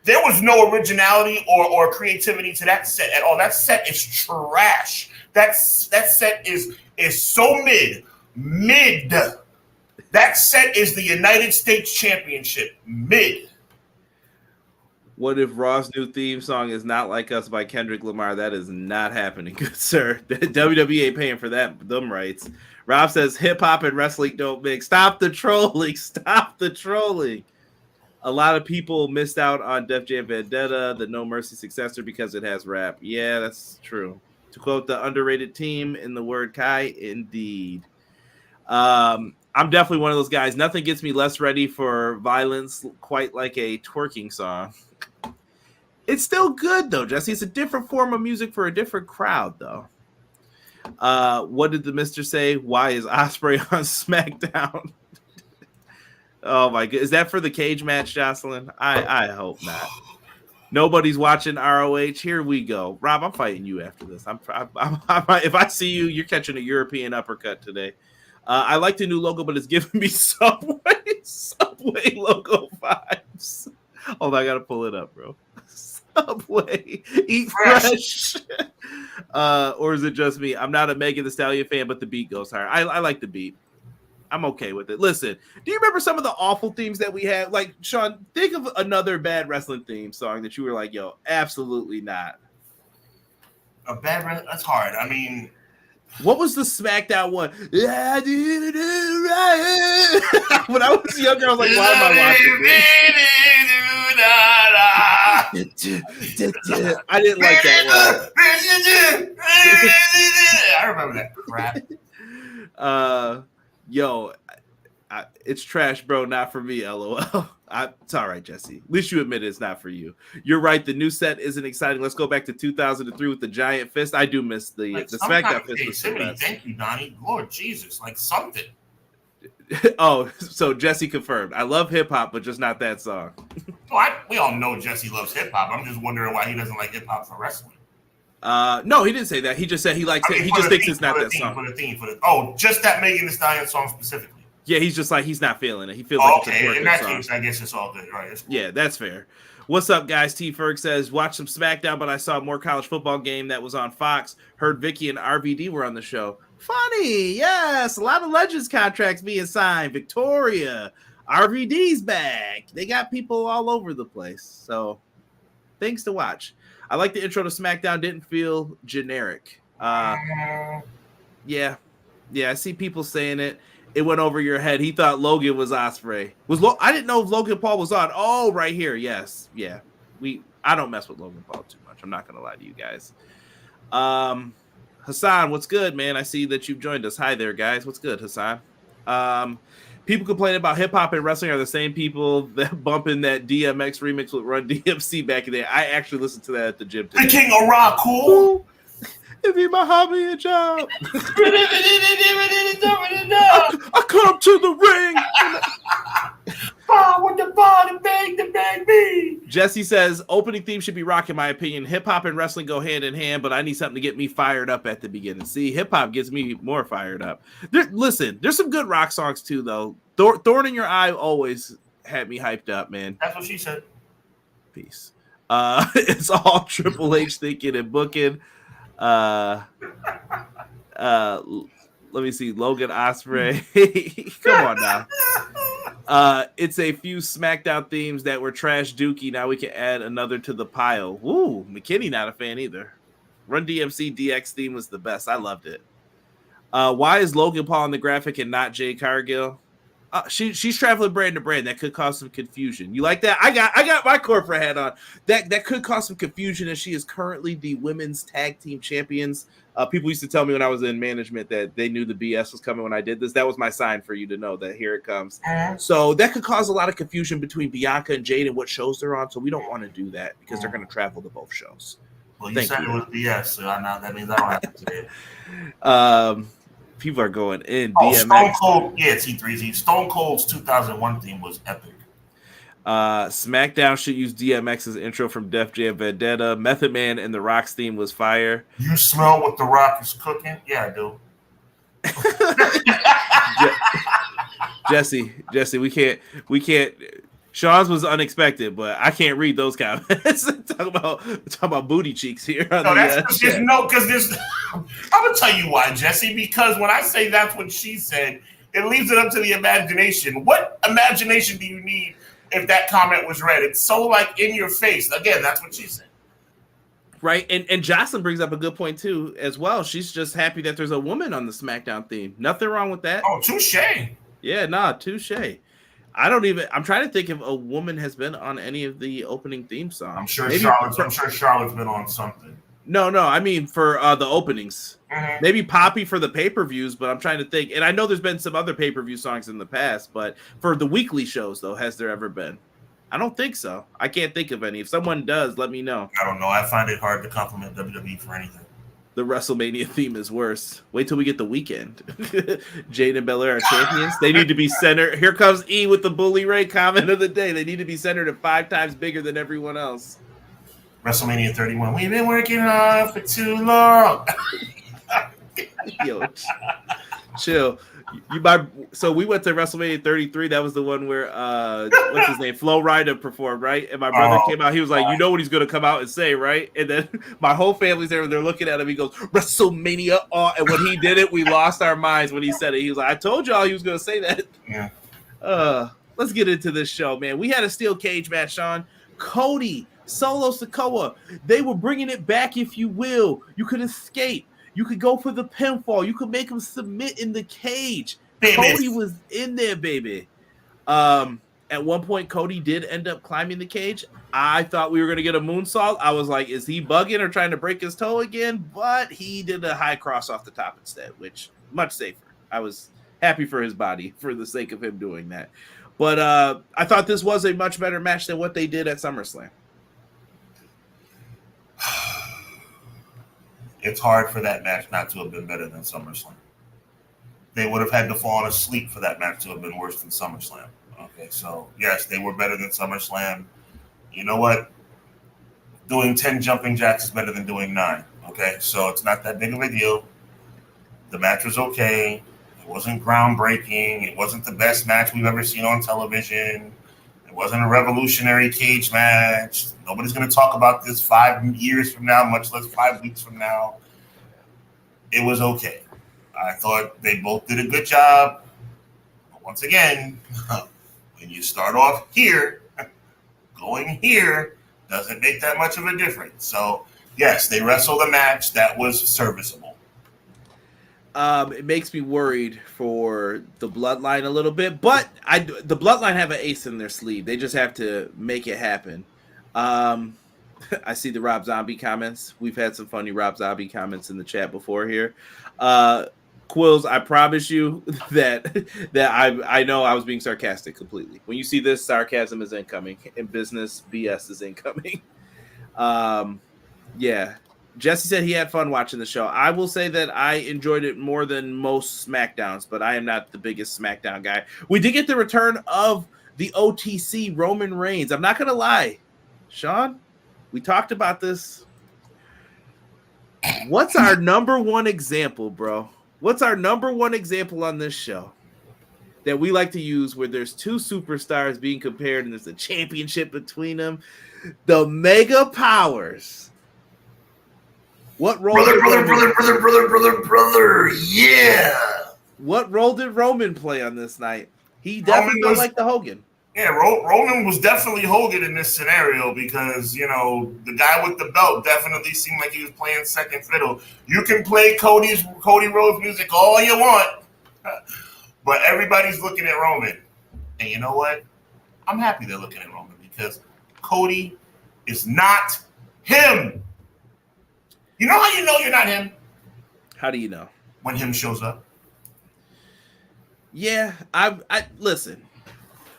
There was no originality or creativity to that set at all. That set is trash. That set is so mid. That set is the United States Championship mid. What if Raw's new theme song is Not Like Us by Kendrick Lamar? That is not happening, good sir. WWE ain't paying for them rights. Rob says hip hop and wrestling don't mix. Stop the trolling. Stop the trolling. A lot of people missed out on Def Jam Vendetta, the No Mercy successor, because it has rap. Yeah, that's true. To quote the underrated team in the word Kai, indeed. I'm definitely one of those guys. Nothing gets me less ready for violence quite like a twerking song. It's still good, though, Jesse. It's a different form of music for a different crowd, though. What did the mister say? Why is Ospreay on SmackDown? Oh, my God. Is that for the cage match, Jocelyn? I hope not. Nobody's watching ROH. Here we go. Rob, I'm fighting you after this. If I see you, you're catching a European uppercut today. I like the new logo, but it's giving me Subway logo vibes. Hold on, I got to pull it up, bro. Subway, eat fresh. Or is it just me? I'm not a Megan Thee Stallion fan, but the beat goes hard. I like the beat. I'm okay with it. Listen, do you remember some of the awful themes that we had? Like, Sean, think of another bad wrestling theme song that you were like, yo, absolutely not. A bad wrestling? That's hard. I mean, what was the SmackDown one? When I was younger, I was like, why am I watching this? I didn't like that one. I remember that crap. Yo, it's trash, bro. Not for me, LOL. It's all right, Jesse. At least you admit it's not for you. You're right. The new set isn't exciting. Let's go back to 2003 with the giant fist. I do miss the SmackDown fist. Thank you, Donnie. Lord Jesus, like something. Oh, so Jesse confirmed. I love hip hop, but just not that song. We all know Jesse loves hip hop. I'm just wondering why he doesn't like hip hop for wrestling. No, he didn't say that. He just said he likes it. He just thinks it's not that song. Just that Megan Thee Stallion song specifically. Yeah, he's just like, he's not feeling it. He feels like it's a twerking in that song. case, I guess it's all good, right? Cool. Yeah, that's fair. What's up, guys? T. Ferg says, watch some SmackDown, but I saw more college football game that was on Fox. Heard Vicky and RVD were on the show. Funny, yes. A lot of Legends contracts being signed. Victoria, RVD's back. They got people all over the place. So, things to watch. I like the intro to SmackDown. Didn't feel generic. Yeah, I see people saying it. It went over your head. He thought Logan was Ospreay. I didn't know if Logan Paul was on. Oh, right here. Yes. Yeah. I don't mess with Logan Paul too much. I'm not going to lie to you guys. Hassan, what's good, man? I see that you've joined us. Hi there, guys. What's good, Hassan? People complaining about hip hop and wrestling are the same people that bumping that DMX remix with Run DMC back in the day. I actually listened to that at the gym today. The King of Rock, cool. It be my hobby and job. I come to the ring. With the ball, the bang me. Jesse says opening theme should be rock, in my opinion. Hip hop and wrestling go hand in hand, but I need something to get me fired up at the beginning. See, hip hop gets me more fired up. Listen, there's some good rock songs too, though. Thorn in Your Eye always had me hyped up, man. That's what she said. Peace. It's all Triple H thinking and booking. Let me see. Logan Ospreay. Come on now. It's a few SmackDown themes that were trash dookie. Now we can add another to the pile. Woo, McKinney not a fan either. Run DMC DX theme was the best. I loved it. Why is Logan Paul on the graphic and not Jade Cargill? She's traveling brand to brand. That could cause some confusion. You like that? I got my corporate hat on. That could cause some confusion, as she is currently the women's tag team champions. People used to tell me when I was in management that they knew the BS was coming when I did this. That was my sign for you to know that here it comes. So that could cause a lot of confusion between Bianca and Jade and what shows they're on. So we don't want to do that because they're going to travel to both shows. Well, you said it was BS, so now that means I don't have to say it. People are going in. Oh, DMX. Stone Cold, T3Z. Stone Cold's 2001 theme was epic. SmackDown should use DMX's intro from Def Jam Vendetta. Method Man and The Rock's theme was fire. You smell what The Rock is cooking? Yeah, I do. Jesse, we can't. Sean's was unexpected, but I can't read those comments. talk about booty cheeks here. I'm gonna tell you why, Jesse. Because when I say that's what she said, it leaves it up to the imagination. What imagination do you need if that comment was read? It's so like in your face. Again, that's what she said. Right, and Jocelyn brings up a good point too, as well. She's just happy that there's a woman on the SmackDown theme. Nothing wrong with that. Oh, touche. Yeah, touche. I'm trying to think if a woman has been on any of the opening theme songs. I'm sure Charlotte's been on something. No, I mean for the openings. Mm-hmm. Maybe Poppy for the pay-per-views, but I'm trying to think. And I know there's been some other pay-per-view songs in the past, but for the weekly shows, though, has there ever been? I don't think so. I can't think of any. If someone does, let me know. I don't know. I find it hard to compliment WWE for anything. The WrestleMania theme is worse. Wait till we get the weekend. Jade and Belair are champions. They need to be centered. Here comes E with the Bully Ray comment of the day. They need to be centered at 5 times bigger than everyone else. WrestleMania 31. We've been working hard for too long. Yo, chill. So we went to WrestleMania 33. That was the one where what's his name? Flo Rida performed, right? And my brother came out. He was like, "You know what he's gonna come out and say, right?" And then my whole family's there and they're looking at him. He goes, "WrestleMania!" And when he did it, we lost our minds when he said it. He was like, "I told y'all he was gonna say that." Yeah. Let's get into this show, man. We had a steel cage match, Sean. Cody, Solo Sikoa. They were bringing it back, if you will. You could escape. You could go for the pinfall. You could make him submit in the cage. Baby. Cody was in there, baby. At one point, Cody did end up climbing the cage. I thought we were going to get a moonsault. I was like, is he bugging or trying to break his toe again? But he did a high cross off the top instead, which much safer. I was happy for his body for the sake of him doing that. But I thought this was a much better match than what they did at SummerSlam. It's hard for that match not to have been better than SummerSlam. They would have had to fall asleep for that match to have been worse than SummerSlam. Okay, so yes, they were better than SummerSlam. You know what? Doing 10 jumping jacks is better than doing 9. Okay, so it's not that big of a deal. The match was okay. It wasn't groundbreaking. It wasn't the best match we've ever seen on television. It wasn't a revolutionary cage match. Nobody's going to talk about this 5 years from now, much less 5 weeks from now. It was okay. I thought they both did a good job. But once again, when you start off here, going here doesn't make that much of a difference. So, yes, they wrestled a match that was serviceable. It makes me worried for the Bloodline a little bit, but the Bloodline have an ace in their sleeve. They just have to make it happen. I see the Rob Zombie comments. We've had some funny Rob Zombie comments in the chat before here. Quills, I promise you that I know I was being sarcastic completely. When you see this, sarcasm is incoming, and business BS is incoming. Yeah. Jesse said he had fun watching the show. I will say that I enjoyed it more than most SmackDowns, but I am not the biggest SmackDown guy. We did get the return of the OTC Roman Reigns. I'm not going to lie. Sean, we talked about this. What's our number one example, bro? What's our number one example on this show that we like to use where there's 2 superstars being compared and there's a championship between them? The Mega Powers. What role? Brother, yeah. What role did Roman play on this night? He definitely felt like the Hogan. Yeah, Roman was definitely Hogan in this scenario because, the guy with the belt definitely seemed like he was playing second fiddle. You can play Cody Rhodes music all you want, but everybody's looking at Roman. And you know what? I'm happy they're looking at Roman because Cody is not him. You know how you know you're not him? How do you know? When him shows up. Yeah, I listen.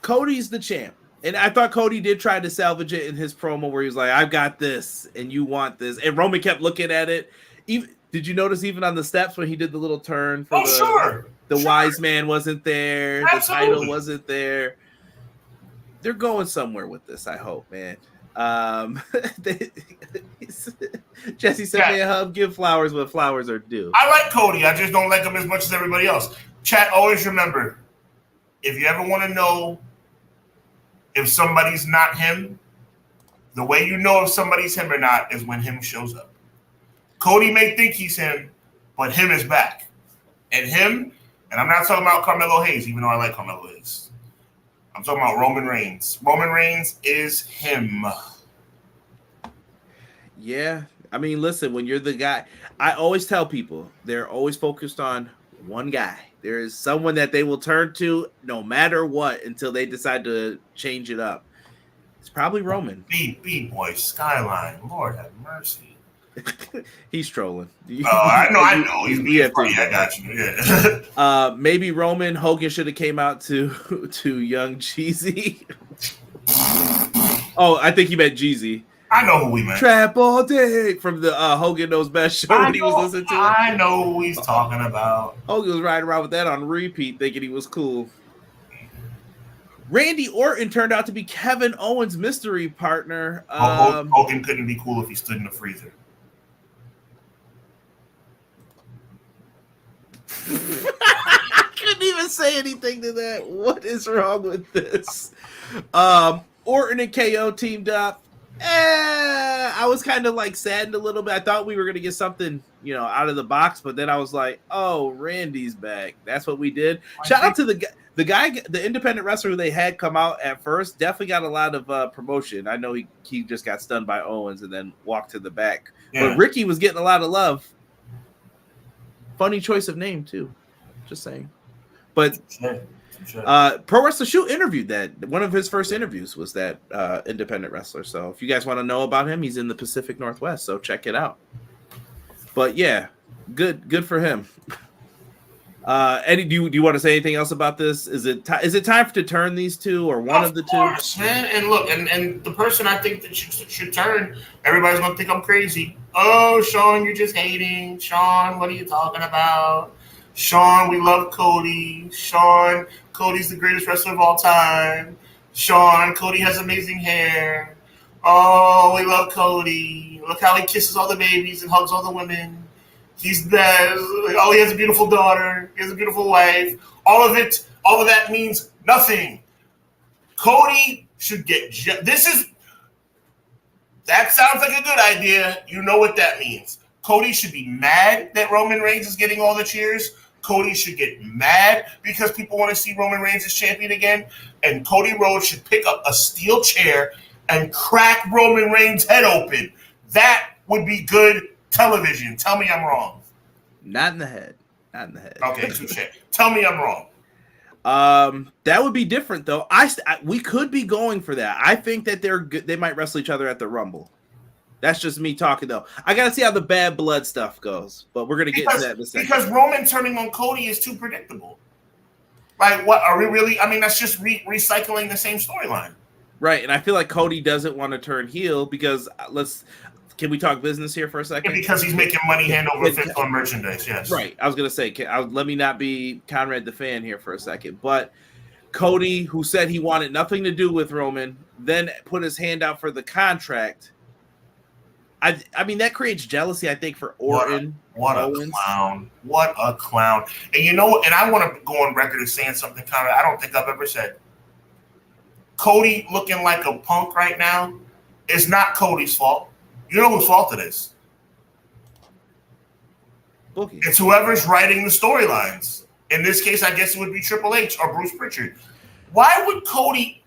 Cody's the champ. And I thought Cody did try to salvage it in his promo where he was like, I've got this and you want this. And Roman kept looking at it. Even, did you notice even on the steps when he did the little turn? For the wise man wasn't there. Absolutely. The title wasn't there. They're going somewhere with this, I hope, man. Jesse said, man, Hub, give flowers what flowers are due. I like Cody. I just don't like him as much as everybody else. Chat, always remember, if you ever want to know if somebody's not him, the way you know if somebody's him or not is when him shows up. Cody may think he's him, but him is back. And I'm not talking about Carmelo Hayes, even though I like Carmelo Hayes. I'm talking about Roman Reigns. Roman Reigns is him. Yeah. I mean, listen, when you're the guy, I always tell people they're always focused on one guy. There is someone that they will turn to no matter what until they decide to change it up. It's probably Roman. B-Boy, Skyline, Lord have mercy. He's trolling. I know. He's being funny. I got you. Yeah. Maybe Roman Hogan should have came out to Young Jeezy. Oh, I think he meant Jeezy. I know who we meant. Trap all day from the Hogan Knows Best show he was listening to. I know who he's talking about. Hogan was riding around with that on repeat, thinking he was cool. Randy Orton turned out to be Kevin Owens' mystery partner. Hogan couldn't be cool if he stood in the freezer. I couldn't even say anything to that. What is wrong with this? Orton and KO teamed up. I was kind of like saddened a little bit. I thought we were going to get something, out of the box, but then I was like, oh, Randy's back. That's what we did. Shout out to the guy, the independent wrestler who they had come out at first, definitely got a lot of promotion. I know he just got stunned by Owens and then walked to the back. Yeah. But Ricky was getting a lot of love. Funny choice of name, too. Just saying. But Pro Wrestler Shoot interviewed that. One of his first interviews was that independent wrestler. So if you guys want to know about him, he's in the Pacific Northwest. So check it out. But yeah, good for him. Eddie, do you want to say anything else about this? Is it time to turn these two or one of the two? Of course, man. And look, and the person I think that should turn, everybody's gonna think I'm crazy. Oh, Sean, you're just hating. Sean, what are you talking about? Sean, we love Cody. Sean, Cody's the greatest wrestler of all time. Sean, Cody has amazing hair. Oh, we love Cody. Look how he kisses all the babies and hugs all the women. He's best. Oh, he has a beautiful daughter. He has a beautiful wife. All of that means nothing. Cody should get that sounds like a good idea. You know what that means. Cody should be mad that Roman Reigns is getting all the cheers. Cody should get mad because people want to see Roman Reigns as champion again. And Cody Rhodes should pick up a steel chair and crack Roman Reigns' head open. That would be good television. Tell me I'm wrong. Not in the head. Okay, touche. Tell me I'm wrong. That would be different though. We could be going for that. I think that they're good. They might wrestle each other at the Rumble. That's just me talking though. I gotta see how the bad blood stuff goes, but we're gonna get to that in a second. Because Roman turning on Cody is too predictable. Like, what are we really? I mean, that's just recycling the same storyline. Right, and I feel like Cody doesn't want to turn heel because can we talk business here for a second? Yeah, because he's making money hand over fist on merchandise, yes. Right. I was going to say, let me not be Conrad the fan here for a second. But Cody, who said he wanted nothing to do with Roman, then put his hand out for the contract. I mean, that creates jealousy, I think, for Orton. What a clown. What a clown. And you know, and I want to go on record as saying something, Conrad, I don't think I've ever said. Cody looking like a punk right now is not Cody's fault. You know whose fault it is? Bookie. It's whoever's writing the storylines. In this case, I guess it would be Triple H or Bruce Pritchard. Why would Cody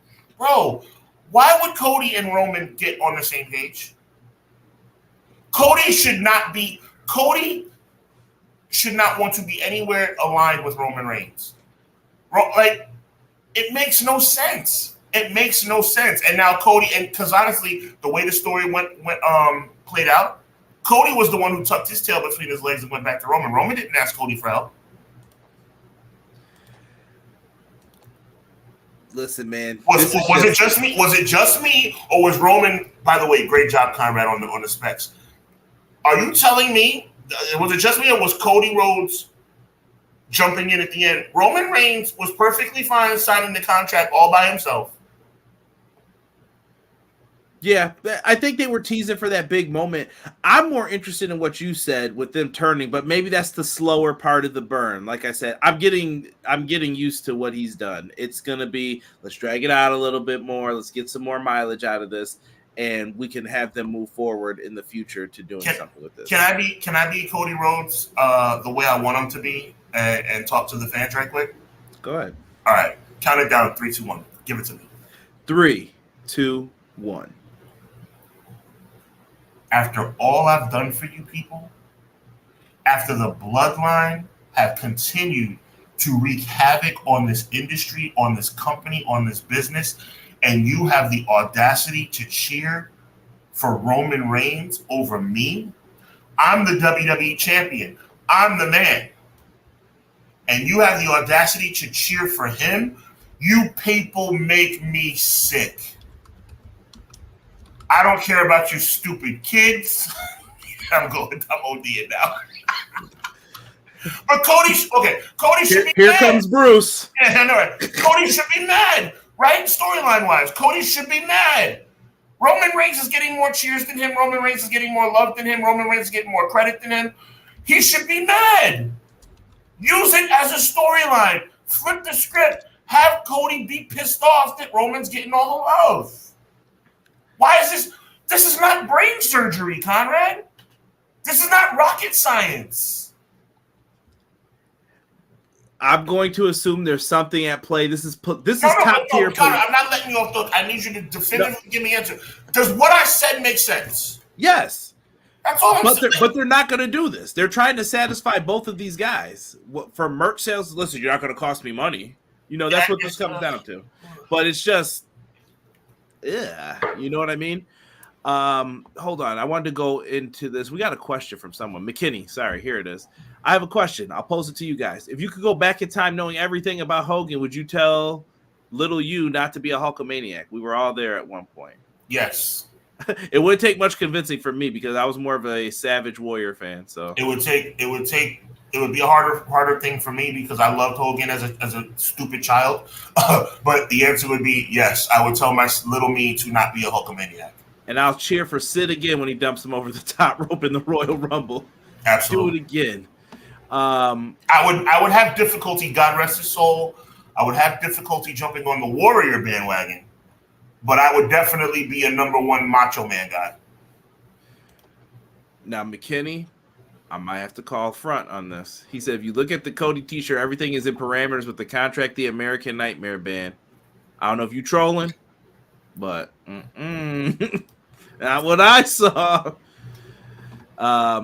and Roman get on the same page? Cody should not want to be anywhere aligned with Roman Reigns. Like, it makes no sense. It makes no sense. And now Cody, and because honestly, the way the story played out, Cody was the one who tucked his tail between his legs and went back to Roman. Roman didn't ask Cody for help. Listen, man. Was it just me? Was it just me, or was Roman? By the way, great job, Conrad, on the specs. Are you telling me? Was it just me, or was Cody Rhodes jumping in at the end? Roman Reigns was perfectly fine signing the contract all by himself. Yeah, I think they were teasing for that big moment. I'm more interested in what you said with them turning, but maybe that's the slower part of the burn. Like I said, I'm getting used to what he's done. It's gonna be, let's drag it out a little bit more. Let's get some more mileage out of this, and we can have them move forward in the future to doing something with this. Can I be Cody Rhodes the way I want him to be and talk to the fans right quick? Go ahead. All right, count it down. 3, 2, 1. Give it to me. 3, 2, 1. After all I've done for you people, after the bloodline have continued to wreak havoc on this industry, on this company, on this business, and you have the audacity to cheer for Roman Reigns over me, I'm the WWE champion. I'm the man. And you have the audacity to cheer for him, you people make me sick. I don't care about you stupid kids. I'm ODing now. But Cody should be mad. Here comes Bruce. Yeah, I know, right? Cody should be mad, right? Storyline-wise, Cody should be mad. Roman Reigns is getting more cheers than him. Roman Reigns is getting more love than him. Roman Reigns is getting more credit than him. He should be mad. Use it as a storyline. Flip the script. Have Cody be pissed off that Roman's getting all the love. Why is this? This is not brain surgery, Conrad. This is not rocket science. I'm going to assume there's something at play. This is top tier. Conrad, I'm not letting you off the hook. I need you to definitively give me an answer. Does what I said make sense? Yes. That's all I'm saying. But they're not going to do this. They're trying to satisfy both of these guys. For merch sales, listen, you're not going to cost me money. That's what this comes down to. But it's just, yeah, you know what I mean? Hold on. I wanted to go into this. We got a question from someone. McKinney, sorry, here it is. I have a question. I'll pose it to you guys. If you could go back in time knowing everything about Hogan, would you tell little you not to be a Hulkamaniac? We were all there at one point. Yes. It wouldn't take much convincing for me because I was more of a Savage Warrior fan. So it would be a harder thing for me because I loved Hogan as a stupid child. But the answer would be yes. I would tell my little me to not be a Hulkamaniac. And I'll cheer for Sid again when he dumps him over the top rope in the Royal Rumble. Absolutely. Do it again. I would have difficulty, God rest his soul. I would have difficulty jumping on the Warrior bandwagon, but I would definitely be a number one Macho Man guy. Now, McKinney, I might have to call front on this. He said, if you look at the Cody t-shirt, everything is in parameters with the contract, the American Nightmare band. I don't know if you trolling, but not what I saw.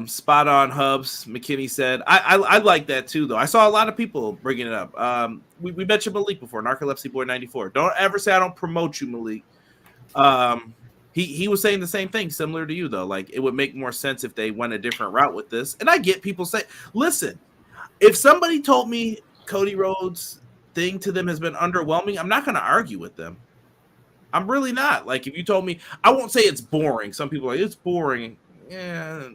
Spot on, Hubs. McKinney said, I like that too, though. I saw a lot of people bringing it up. We mentioned Malik before, Narcolepsy Boy 94. Don't ever say I don't promote you, Malik. He was saying the same thing, similar to you, though. Like, it would make more sense if they went a different route with this. And I get people say, listen, if somebody told me Cody Rhodes' thing to them has been underwhelming, I'm not going to argue with them. I'm really not. Like, if you told me, I won't say it's boring. Some people are like, it's boring. Yeah,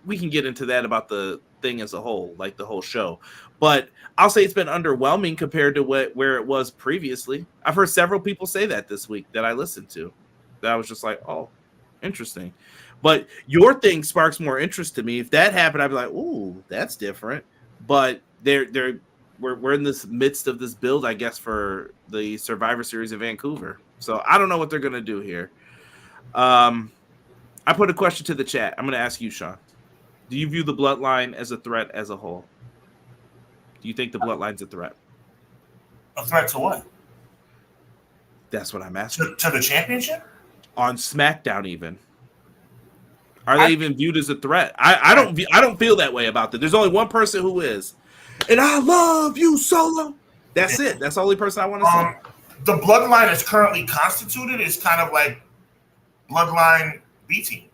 we can get into that about the thing as a whole, like the whole show. But I'll say it's been underwhelming compared to where it was previously. I've heard several people say that this week that I listened to. That I was just like, oh, interesting. But your thing sparks more interest to me. If that happened, I'd be like, ooh, that's different. But we're in this midst of this build, I guess, for the Survivor Series in Vancouver. So I don't know what they're gonna do here. I put a question to the chat. I'm going to ask you, Sean. Do you view the bloodline as a threat as a whole? Do you think the Bloodline's a threat? A threat to what? That's what I'm asking. To the championship? On SmackDown, even. Are they even viewed as a threat? I don't feel that way about that. There's only one person who is, and I love you, Solo. That's it. That's the only person I want to see. The Bloodline is currently constituted is kind of like Bloodline B team.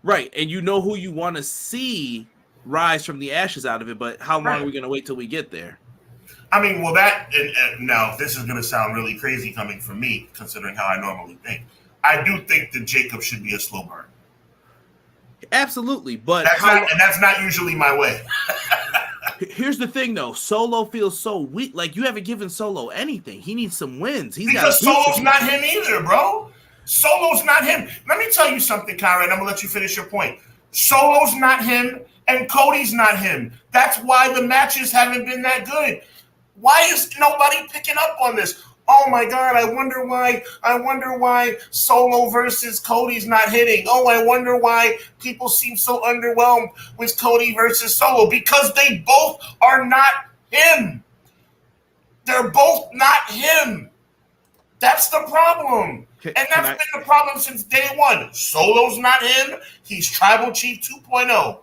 Right, and you know who you want to see rise from the ashes out of it, but how long are we going to wait till we get there? I mean, well, that, and now this is going to sound really crazy coming from me, considering how I normally think. I do think that Jacob should be a slow burn. Absolutely, but that's not usually my way. Here's the thing, though. Solo feels so weak. Like, you haven't given Solo anything. He needs some wins. Because Solo's not him either, bro. Solo's not him. Let me tell you something, Conrad. I'm going to let you finish your point. Solo's not him, and Cody's not him. That's why the matches haven't been that good. Why is nobody picking up on this? Oh, my God, I wonder why Solo versus Cody's not hitting. Oh, I wonder why people seem so underwhelmed with Cody versus Solo. Because they both are not him. They're both not him. That's the problem. And that's been the problem since day one. Solo's not him. He's Tribal Chief 2.0.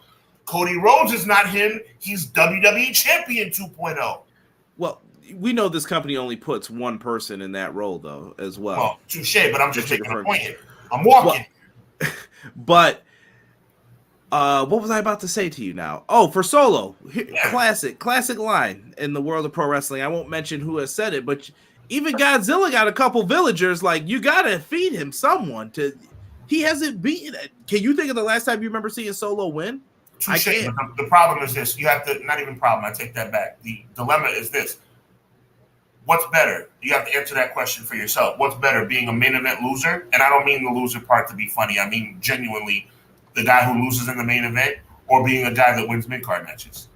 Cody Rhodes is not him. He's WWE Champion 2.0. Well, we know this company only puts one person in that role, though, as well. Well, touche, but I'm just making a point here. I'm walking. Well, but what was I about to say to you now? Oh, for Solo. Classic line in the world of pro wrestling. I won't mention who has said it, but even Godzilla got a couple villagers. Like, you got to feed him someone. He hasn't beaten it. Can you think of the last time you remember seeing Solo win? Touche, but the problem is this. You have to, not even problem, I take that back. The dilemma is this. What's better? You have to answer that question for yourself. What's better, being a main event loser? And I don't mean the loser part to be funny. I mean genuinely the guy who loses in the main event, or being a guy that wins mid-card matches.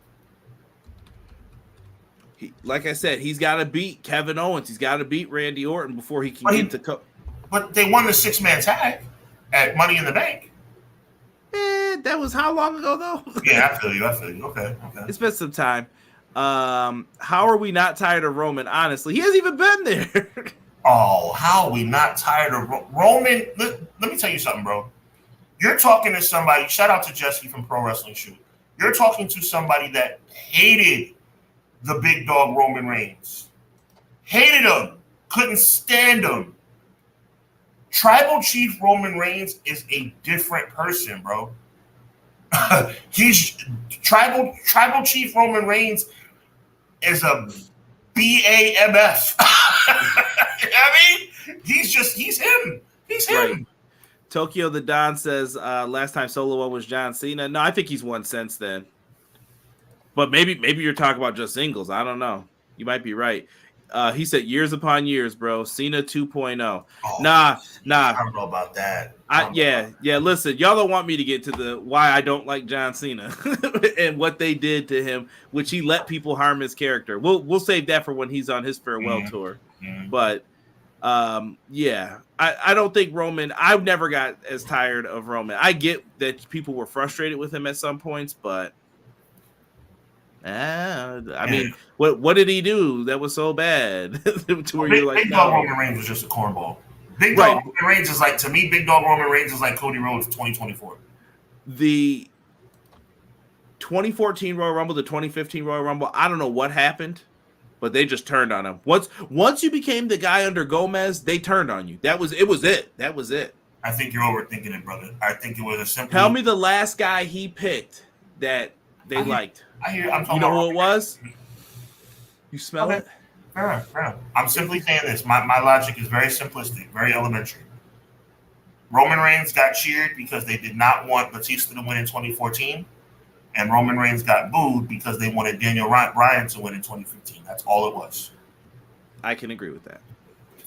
Like I said, he's got to beat Kevin Owens. He's got to beat Randy Orton before he can get to But they won the 6-man tag at Money in the Bank. That was how long ago, though? Yeah, I feel you. Okay. It's been some time. How are we not tired of Roman? Honestly, he hasn't even been there. Oh, how are we not tired of Roman? Let me tell you something, bro. You're talking to somebody. Shout out to Jesse from Pro Wrestling Shoot. You're talking to somebody that hated the big dog Roman Reigns. Hated him. Couldn't stand him. Tribal Chief Roman Reigns is a different person, bro. He's Tribal Chief Roman Reigns is a BAMF. I mean, he's him. He's him. Right. Tokyo the Don says last time Solo won was John Cena. No, I think he's won since then. But maybe you're talking about just singles. I don't know. You might be right. He said years upon years, bro. Cena 2.0. Oh, nah. I don't know about that. Yeah. Listen, y'all don't want me to get to the why I don't like John Cena and what they did to him, which he let people harm his character. We'll save that for when he's on his farewell tour. Mm-hmm. But yeah, I don't think Roman. I've never got as tired of Roman. I get that people were frustrated with him at some points, but. I mean, what did he do that was so bad? To where you're like, Big Dog Roman Reigns was just a cornball. Big Dog Roman Reigns is like, to me, Big Dog Roman Reigns is like Cody Rhodes 2024. The 2014 Royal Rumble, the 2015 Royal Rumble, I don't know what happened, but they just turned on him. Once you became the guy under Gomez, they turned on you. That was it. I think you're overthinking it, brother. I think it was a simple. Tell me the last guy he picked that they liked. You know who it was? You smell it? Fair. I'm simply saying this. My logic is very simplistic, very elementary. Roman Reigns got cheered because they did not want Batista to win in 2014, and Roman Reigns got booed because they wanted Daniel Bryan to win in 2015. That's all it was. I can agree with that.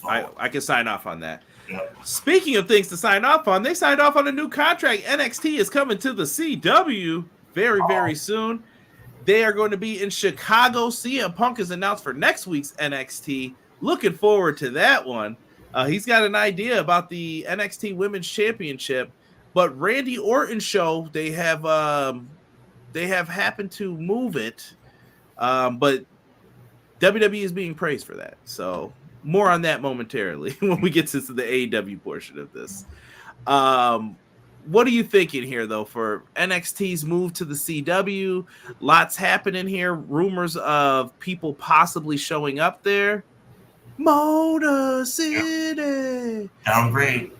I can sign off on that. Yep. Speaking of things to sign off on, they signed off on a new contract. NXT is coming to the CW very, very soon. They are going to be in Chicago. CM Punk is announced for next week's NXT. Looking forward to that one. He's got an idea about the NXT Women's Championship, but Randy Orton show they have happened to move it But WWE is being praised for that. So more on that momentarily when we get to the AEW portion of this. What are you thinking here, though, for NXT's move to the CW? Lots happening here. Rumors of people possibly showing up there. Motor City. Downgrade.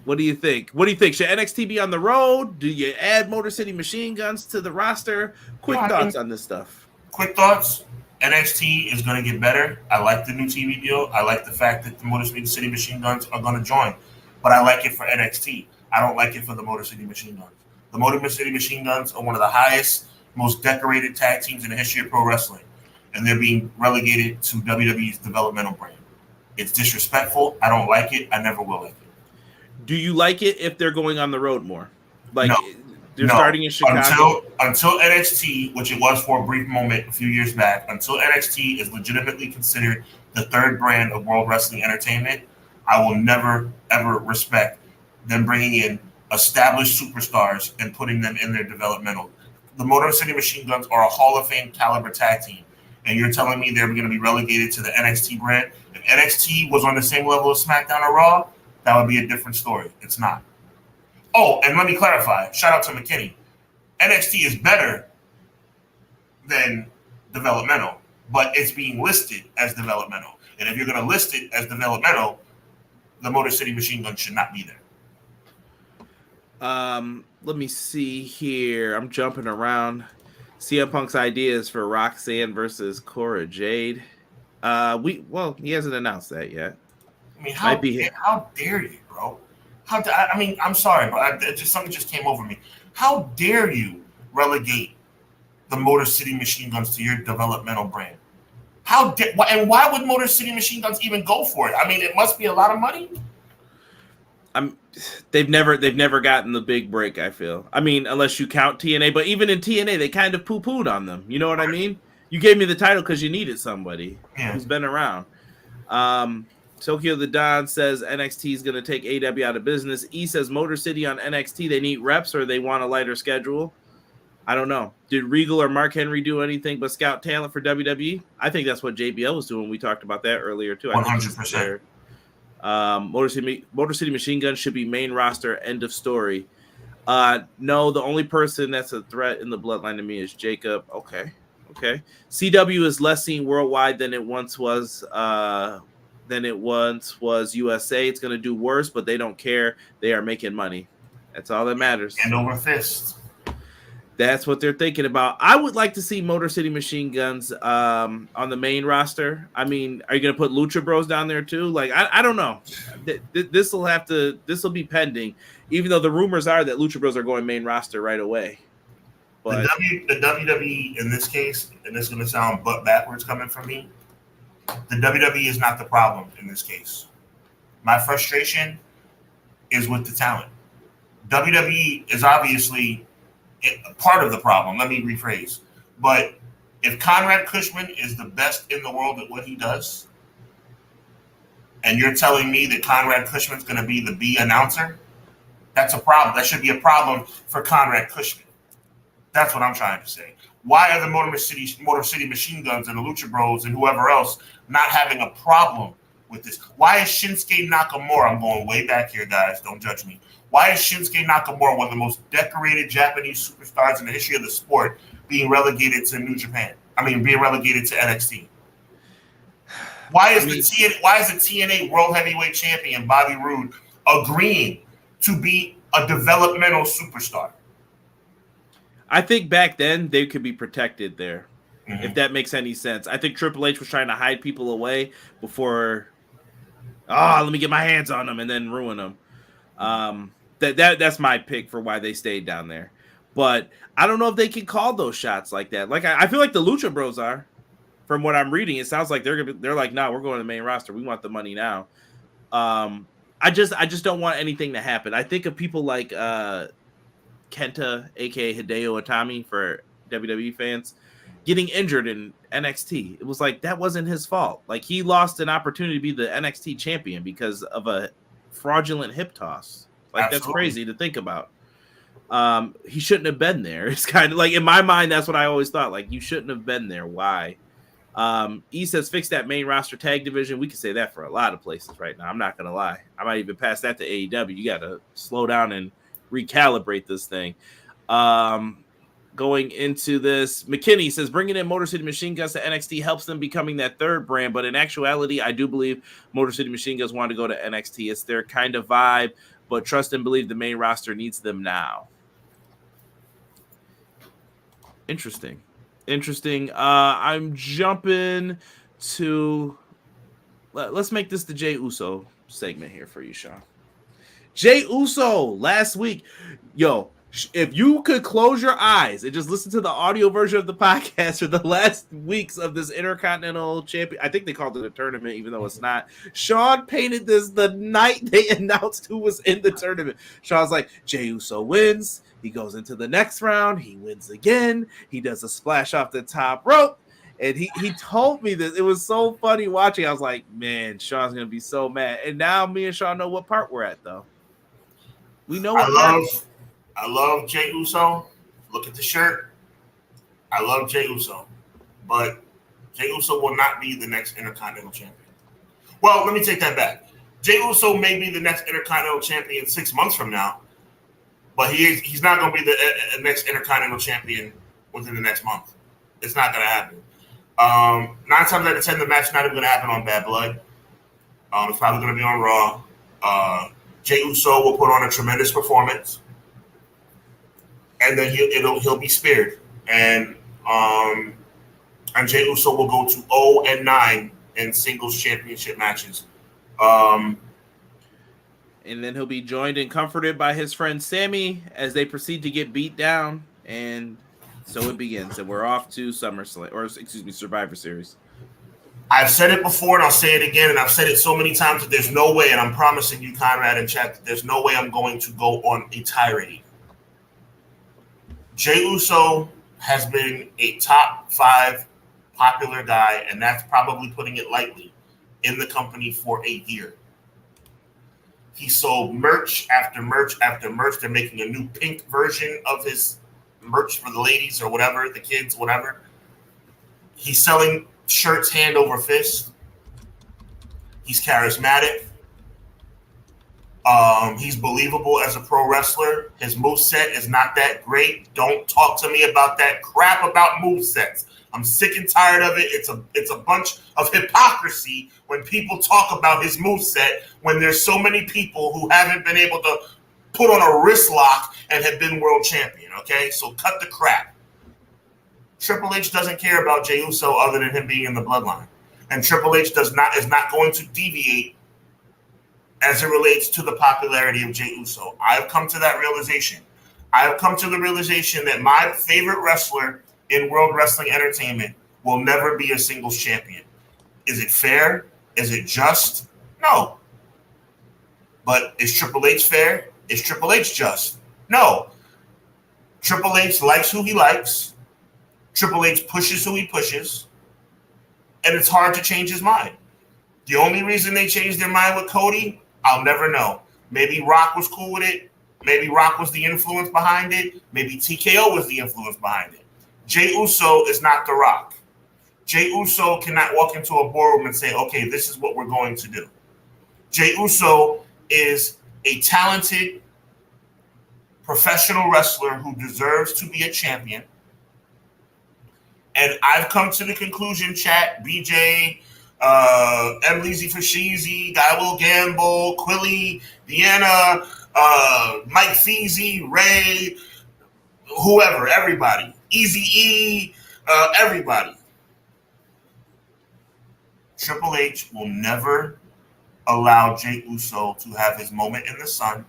What do you think? What do you think? Should NXT be on the road? Do you add Motor City Machine Guns to the roster? Quick thoughts on this stuff. Quick thoughts. NXT is going to get better. I like the new TV deal. I like the fact that the Motor City Machine Guns are going to join. But I like it for NXT. I don't like it for the Motor City Machine Guns. The Motor City Machine Guns are one of the highest, most decorated tag teams in the history of pro wrestling. And they're being relegated to WWE's developmental brand. It's disrespectful. I don't like it. I never will like it. Do you like it if they're going on the road more? Like no. They're starting in Chicago? Until NXT, which it was for a brief moment a few years back, until NXT is legitimately considered the third brand of World Wrestling Entertainment, I will never, ever respect them bringing in established superstars and putting them in their developmental. The Motor City Machine Guns are a Hall of Fame caliber tag team, and you're telling me they're going to be relegated to the NXT brand? If NXT was on the same level as SmackDown or Raw, that would be a different story. It's not. Oh, and let me clarify. Shout out to McKinney. NXT is better than developmental, but it's being listed as developmental. And if you're going to list it as developmental, the Motor City Machine Gun should not be there. Let me see here. I'm jumping around. CM Punk's ideas for Roxanne versus Cora Jade. He hasn't announced that yet. I mean, how dare you, bro? I'm sorry, but something just came over me. How dare you relegate the Motor City Machine Guns to your developmental brand? And why would Motor City Machine Guns even go for it? I mean, it must be a lot of money. They've never gotten the big break, I feel. I mean, unless you count TNA, but even in TNA, they kind of poo-pooed on them. You know what I mean? You gave me the title because you needed somebody who's been around. Tokyo the Don says NXT is going to take AEW out of business. E says Motor City on NXT, they need reps or they want a lighter schedule. I don't know. Did Regal or Mark Henry do anything but scout talent for WWE? I think that's what JBL was doing. We talked about that earlier, too. 100%. Motor City Machine Gun should be main roster, end of story. No, the only person that's a threat in the bloodline to me is Jacob. Okay. CW is less seen worldwide than it once was USA. It's going to do worse, but they don't care. They are making money. That's all that matters. And over fist. That's what they're thinking about. I would like to see Motor City Machine Guns on the main roster. I mean, are you going to put Lucha Bros down there too? Like, I don't know. This will be pending, even though the rumors are that Lucha Bros are going main roster right away. But the WWE in this case, and this is going to sound butt backwards coming from me, the WWE is not the problem in this case. My frustration is with the talent. WWE is obviously part of the problem. Let me rephrase. But if Conrad Cushman is the best in the world at what he does, and you're telling me that Conrad Cushman's going to be the B announcer, that's a problem. That should be a problem for Conrad Cushman. That's what I'm trying to say. Why are the Motor City Machine Guns and the Lucha Bros and whoever else not having a problem with this? Why is Shinsuke Nakamura, I'm going way back here, guys, don't judge me. Why is Shinsuke Nakamura, one of the most decorated Japanese superstars in the history of the sport, being relegated to New Japan? Being relegated to NXT. Why is the TNA World Heavyweight Champion Bobby Roode agreeing to be a developmental superstar? I think back then they could be protected there, if that makes any sense. I think Triple H was trying to hide people away before, let me get my hands on them and then ruin them. That's my pick for why they stayed down there. But I don't know if they can call those shots like that. Like I feel like the Lucha Bros are. From what I'm reading, it sounds like they're like, no, we're going to the main roster. We want the money now. I just don't want anything to happen. I think of people like Kenta, aka Hideo Itami, for WWE fans, getting injured in NXT. It was like that wasn't his fault. Like he lost an opportunity to be the NXT champion because of a fraudulent hip toss. Like Absolutely. That's crazy to think about. He shouldn't have been there. It's kind of like, in my mind, that's what I always thought. Like, you shouldn't have been there. Why? E says fix that main roster tag division. We can say that for a lot of places right now. I'm not gonna lie. I might even pass that to AEW. You got to slow down and recalibrate this thing. Going into this, McKinney says bringing in Motor City Machine Guns to NXT helps them becoming that third brand. But in actuality, I do believe Motor City Machine Guns want to go to NXT. It's their kind of vibe. But trust and believe the main roster needs them now. Interesting. I'm jumping to. Let's make this the Jey Uso segment here for you, Sean. Jey Uso last week. Yo, if you could close your eyes and just listen to the audio version of the podcast for the last weeks of this Intercontinental Champion, I think they called it a tournament, even though it's not. Sean painted this the night they announced who was in the tournament. Sean's like, Jey Uso wins. He goes into the next round. He wins again. He does a splash off the top rope. And he told me this. It was so funny watching. I was like, man, Sean's going to be so mad. And now me and Sean know what part we're at, though. We know what I love Jey Uso. Look at the shirt. I love Jey Uso. But Jey Uso will not be the next Intercontinental Champion. Well, let me take that back. Jey Uso may be the next Intercontinental Champion 6 months from now. But he's not going to be the next Intercontinental Champion within the next month. It's not going to happen. 9 times out of 10, the match is not even going to happen on Bad Blood. It's probably going to be on Raw. Jey Uso will put on a tremendous performance. And then he'll be spared. And Jey Uso will go to 0-9 in singles championship matches. And then he'll be joined and comforted by his friend Sammy as they proceed to get beat down. And so it begins. And we're off to Survivor Series. I've said it before and I'll say it again. And I've said it so many times that there's no way, and I'm promising you, Conrad and chat, that there's no way I'm going to go on a tirade. Jey Uso has been a top 5 popular guy, and that's probably putting it lightly, in the company for a year. He sold merch after merch after merch. They're making a new pink version of his merch for the ladies or whatever, the kids, whatever. He's selling shirts hand over fist. He's charismatic. He's believable as a pro wrestler. His moveset is not that great. Don't talk to me about that crap about movesets. I'm sick and tired of it. It's a bunch of hypocrisy when people talk about his moveset when there's so many people who haven't been able to put on a wrist lock and have been world champion, okay? So cut the crap. Triple H doesn't care about Jey Uso other than him being in the bloodline. And Triple H is not going to deviate as it relates to the popularity of Jey Uso. I've come to that realization. I have come to the realization that my favorite wrestler in World Wrestling Entertainment will never be a singles champion. Is it fair? Is it just? No. But is Triple H fair? Is Triple H just? No. Triple H likes who he likes. Triple H pushes who he pushes. And it's hard to change his mind. The only reason they changed their mind with Cody, I'll never know. Maybe Rock was cool with it. Maybe Rock was the influence behind it. Maybe TKO was the influence behind it. Jey Uso is not The Rock. Jey Uso cannot walk into a boardroom and say, okay, this is what we're going to do. Jey Uso is a talented professional wrestler who deserves to be a champion. And I've come to the conclusion, chat, BJ, M. Leezy Fashizi, Guy Will Gamble, Quilly, Deanna, Mike Feezy, Ray, whoever, everybody. Eazy-E, everybody. Triple H will never allow Jey Uso to have his moment in the sun.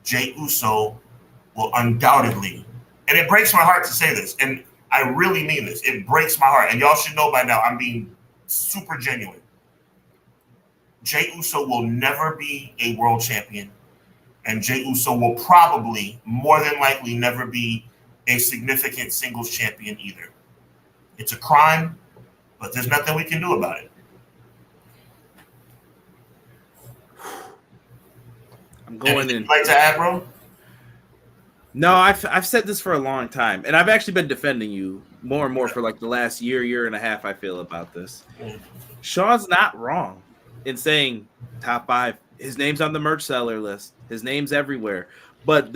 Jey Uso will undoubtedly, and it breaks my heart to say this, and I really mean this, it breaks my heart, and y'all should know by now I'm being super genuine. Jey Uso will never be a world champion, and Jey Uso will probably, more than likely, never be a significant singles champion either. It's a crime, but there's nothing we can do about it. I'm going in. Like to add, bro? No, I've said this for a long time, and I've actually been defending you more and more for like the last year and a half. I feel about this. Sean's not wrong in saying top 5. His name's on the merch seller list. His name's everywhere. But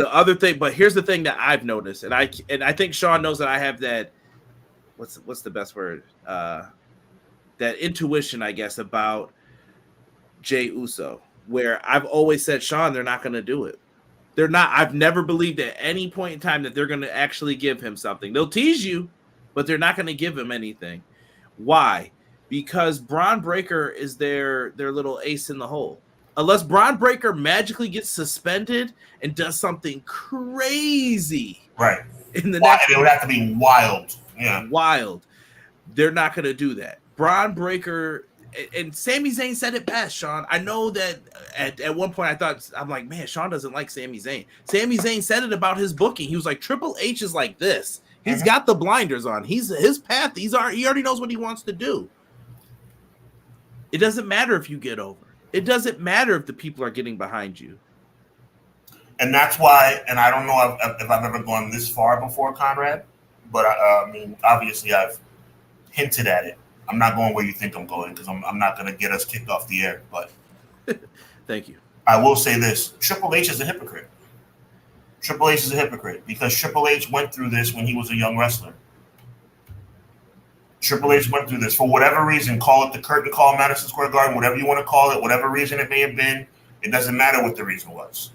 here's the thing that I've noticed, and I think Sean knows that I have that. What's the best word? That intuition, I guess, about Jey Uso, where I've always said, Sean, they're not going to do it. They're not. I've never believed at any point in time that they're going to actually give him something. They'll tease you, but they're not going to give him anything. Why? Because Braun Breaker is their little ace in the hole. Unless Braun Breaker magically gets suspended and does something crazy, right? In the next, it would have to be wild. Yeah, wild. They're not going to do that. Braun Breaker. And Sami Zayn said it best, Sean. I know that at one point I'm like, man, Sean doesn't like Sami Zayn. Sami Zayn said it about his booking. He was like, Triple H is like this. He's got the blinders on. He's his path. He already knows what he wants to do. It doesn't matter if you get over. It doesn't matter if the people are getting behind you. And that's why, and I don't know if I've ever gone this far before, Conrad, but I mean, obviously I've hinted at it. I'm not going where you think I'm going because I'm not going to get us kicked off the air. But thank you. I will say this: Triple H is a hypocrite. Triple H is a hypocrite because Triple H went through this when he was a young wrestler. Triple H went through this for whatever reason. Call it the curtain call, Madison Square Garden, whatever you want to call it, whatever reason it may have been. It doesn't matter what the reason was.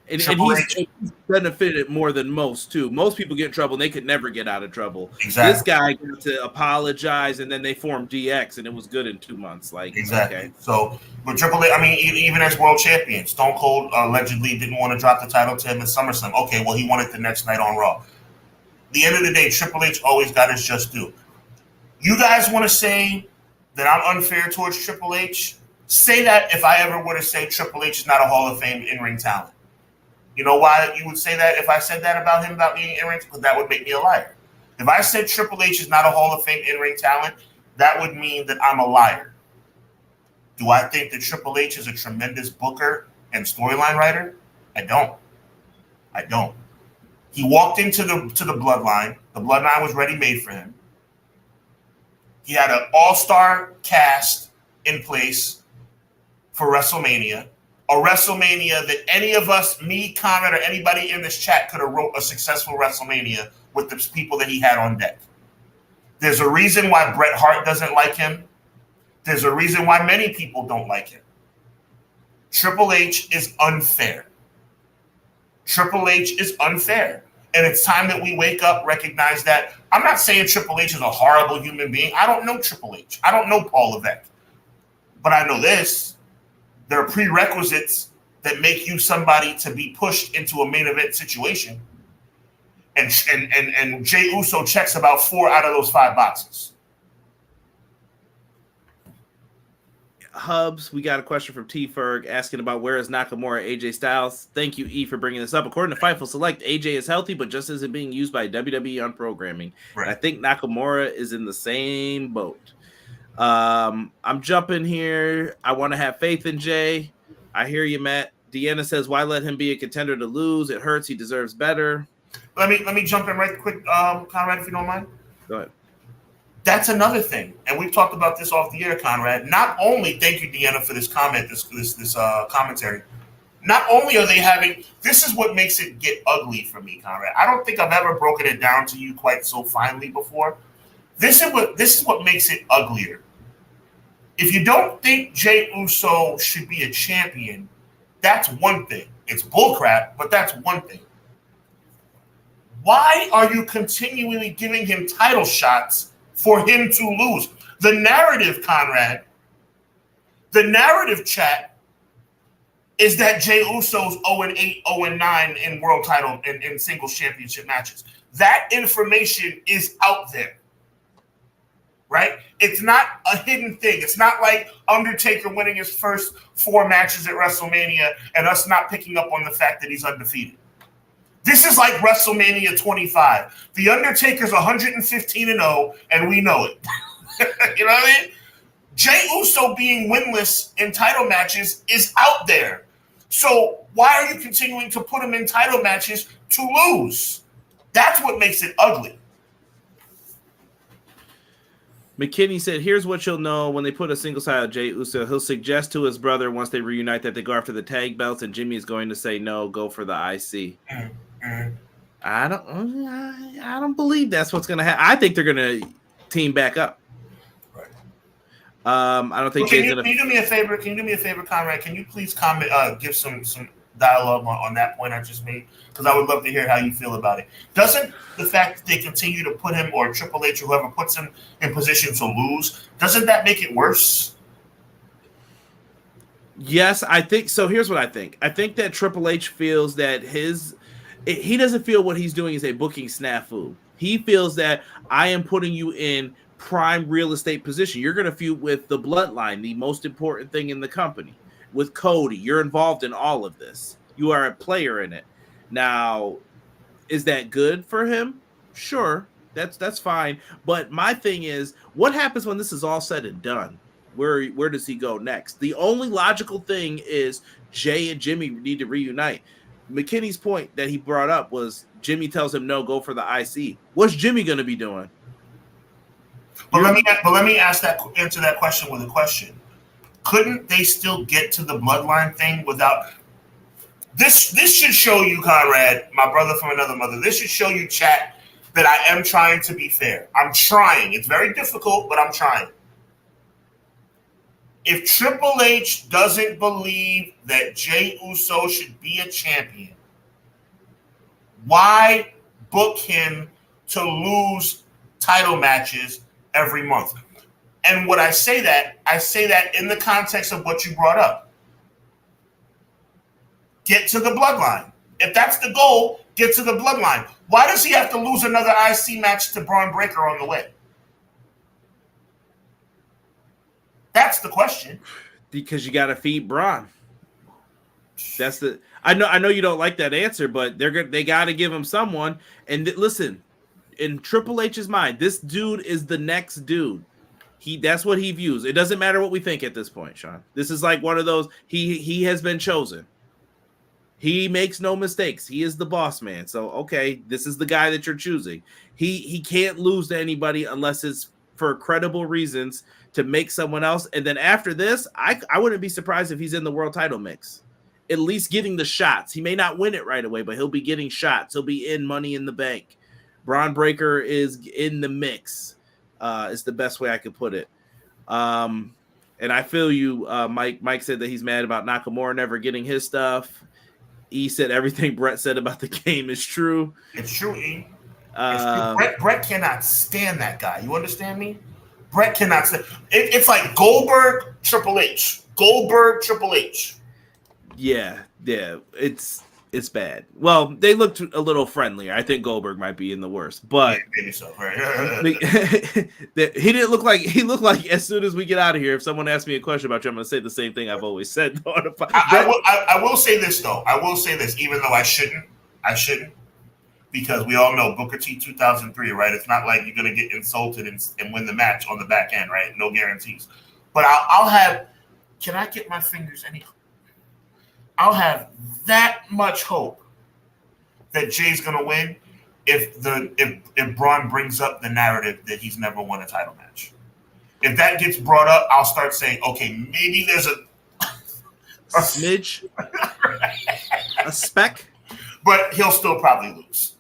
And he's benefited more than most, too. Most people get in trouble, and they could never get out of trouble. Exactly. This guy got to apologize, and then they formed DX, and it was good in 2 months. Like exactly. Okay. So, but Triple H, I mean, even as world champion, Stone Cold allegedly didn't want to drop the title to him in SummerSlam. Okay, well, he won it the next night on Raw. At the end of the day, Triple H always got his just due. You guys want to say that I'm unfair towards Triple H? Say that if I ever were to say Triple H is not a Hall of Fame in-ring talent. You know why you would say that if I said that about him, about being in-ring? Because that would make me a liar. If I said Triple H is not a Hall of Fame in-ring talent, that would mean that I'm a liar. Do I think that Triple H is a tremendous booker and storyline writer? I don't. He walked into the Bloodline. The Bloodline was ready-made for him. He had an all-star cast in place for WrestleMania. A WrestleMania that any of us, me, Conrad, or anybody in this chat could have wrote a successful WrestleMania with the people that he had on deck. There's a reason why Bret Hart doesn't like him. There's a reason why many people don't like him. Triple H is unfair. Triple H is unfair. And it's time that we wake up, recognize that. I'm not saying Triple H is a horrible human being. I don't know Triple H. I don't know Paul Levesque. But I know this. There are prerequisites that make you somebody to be pushed into a main event situation. And Jey Uso checks about 4 out of those 5 boxes. Hubs, we got a question from T Ferg asking about where is Nakamura, AJ Styles. Thank you, E, for bringing this up. According to Fightful Select, AJ is healthy, but just isn't being used by WWE on programming. Right. I think Nakamura is in the same boat. I'm jumping here. I want to have faith in Jay. I hear you, Matt. Deanna says, why let him be a contender to lose? It hurts. He deserves better. Let me jump in right quick, Conrad, if you don't mind. Go ahead. That's another thing, and we've talked about this off the air, Conrad. Not only, thank you, Deanna, for this comment, this commentary. Not only are they having, this is what makes it get ugly for me, Conrad. I don't think I've ever broken it down to you quite so finely before. This is what makes it uglier. If you don't think Jey Uso should be a champion, that's one thing. It's bullcrap, but that's one thing. Why are you continually giving him title shots for him to lose? The narrative, Conrad, the narrative, chat, is that Jey Uso's 0-8, 0-9 in world title and in singles championship matches. That information is out there. Right? It's not a hidden thing. It's not like Undertaker winning his first 4 matches at WrestleMania and us not picking up on the fact that he's undefeated. This is like WrestleMania 25. The Undertaker's 115-0, and we know it. You know what I mean? Jey Uso being winless in title matches is out there. So why are you continuing to put him in title matches to lose. That's what makes it ugly. McKinney said, here's what you'll know when they put a single side of Jey Uso. He'll suggest to his brother once they reunite that they go after the tag belts, and Jimmy is going to say, no, go for the IC. Mm-hmm. I don't believe that's what's going to happen. I think they're going to team back up. Right. I don't think Can you do me a favor? Can you do me a favor, Conrad? Can you please comment, give some dialogue on that point I just made? Because I would love to hear how you feel about it. Doesn't the fact that they continue to put him, or Triple H or whoever puts him in position to lose, doesn't that make it worse? Yes, I think so. Here's what I think. I think that Triple H feels that he doesn't feel what he's doing is a booking snafu. He feels that I am putting you in prime real estate position. You're going to feud with the Bloodline, the most important thing in the company. With Cody, you're involved in all of this. You are a player in it. Now, is that good for him? Sure, that's fine. But my thing is, what happens when this is all said and done? Where does he go next? The only logical thing is Jey and Jimmy need to reunite. McKinney's point that he brought up was Jimmy tells him no, go for the IC. What's Jimmy going to be doing? But let me answer that question with a question. Couldn't they still get to the Bloodline thing without this? This should show you, Conrad, my brother from another mother. This should show you, chat, that I am trying to be fair. I'm trying. It's very difficult, but I'm trying. If Triple H doesn't believe that Jey Uso should be a champion, why book him to lose title matches every month? And when I say that in the context of what you brought up. Get to the Bloodline. If that's the goal, get to the Bloodline. Why does he have to lose another IC match to Braun Breaker on the way? That's the question. Because you got to feed Braun. That's the. I know you don't like that answer, but they got to give him someone. And listen, in Triple H's mind, this dude is the next dude. That's what he views. It doesn't matter what we think at this point, Sean. This is like one of those. He has been chosen. He makes no mistakes. He is the boss man. So okay, this is the guy that you're choosing. He can't lose to anybody unless it's for credible reasons to make someone else. And then after this, I wouldn't be surprised if he's in the world title mix. At least getting the shots. He may not win it right away, but he'll be getting shots. He'll be in Money in the Bank. Braun Breaker is in the mix. Is the best way I could put it. And I feel you, Mike. Mike said that he's mad about Nakamura never getting his stuff. E said everything Brett said about the game is true. It's true, E. Brett cannot stand that guy. You understand me? Brett cannot stand. It's like Goldberg, Triple H. Goldberg, Triple H. Yeah. It's bad. Well, they looked a little friendlier. I think Goldberg might be in the worst, but yeah, maybe so, right? he looked like as soon as we get out of here, if someone asks me a question about you, I'm going to say the same thing I've always said. I will say this though. I will say this, even though I shouldn't, because we all know Booker T 2003, right? It's not like you're going to get insulted and win the match on the back end, right? No guarantees. But I'll have. Can I get my fingers any? I'll have that much hope that Jay's going to win if Braun brings up the narrative that he's never won a title match. If that gets brought up, I'll start saying, okay, maybe there's a smidge, a speck, but he'll still probably lose.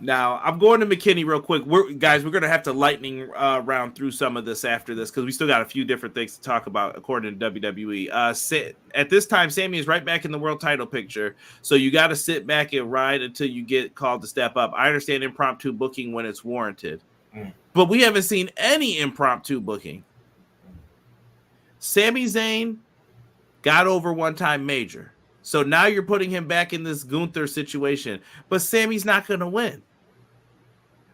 Now, I'm going to McKinney real quick. We're going to have to lightning round through some of this after this because we still got a few different things to talk about according to WWE. At this time, Sammy is right back in the world title picture, so you got to sit back and ride until you get called to step up. I understand impromptu booking when it's warranted, but we haven't seen any impromptu booking. Sami Zayn got over one-time major. So now you're putting him back in this Gunther situation, but Sammy's not going to win.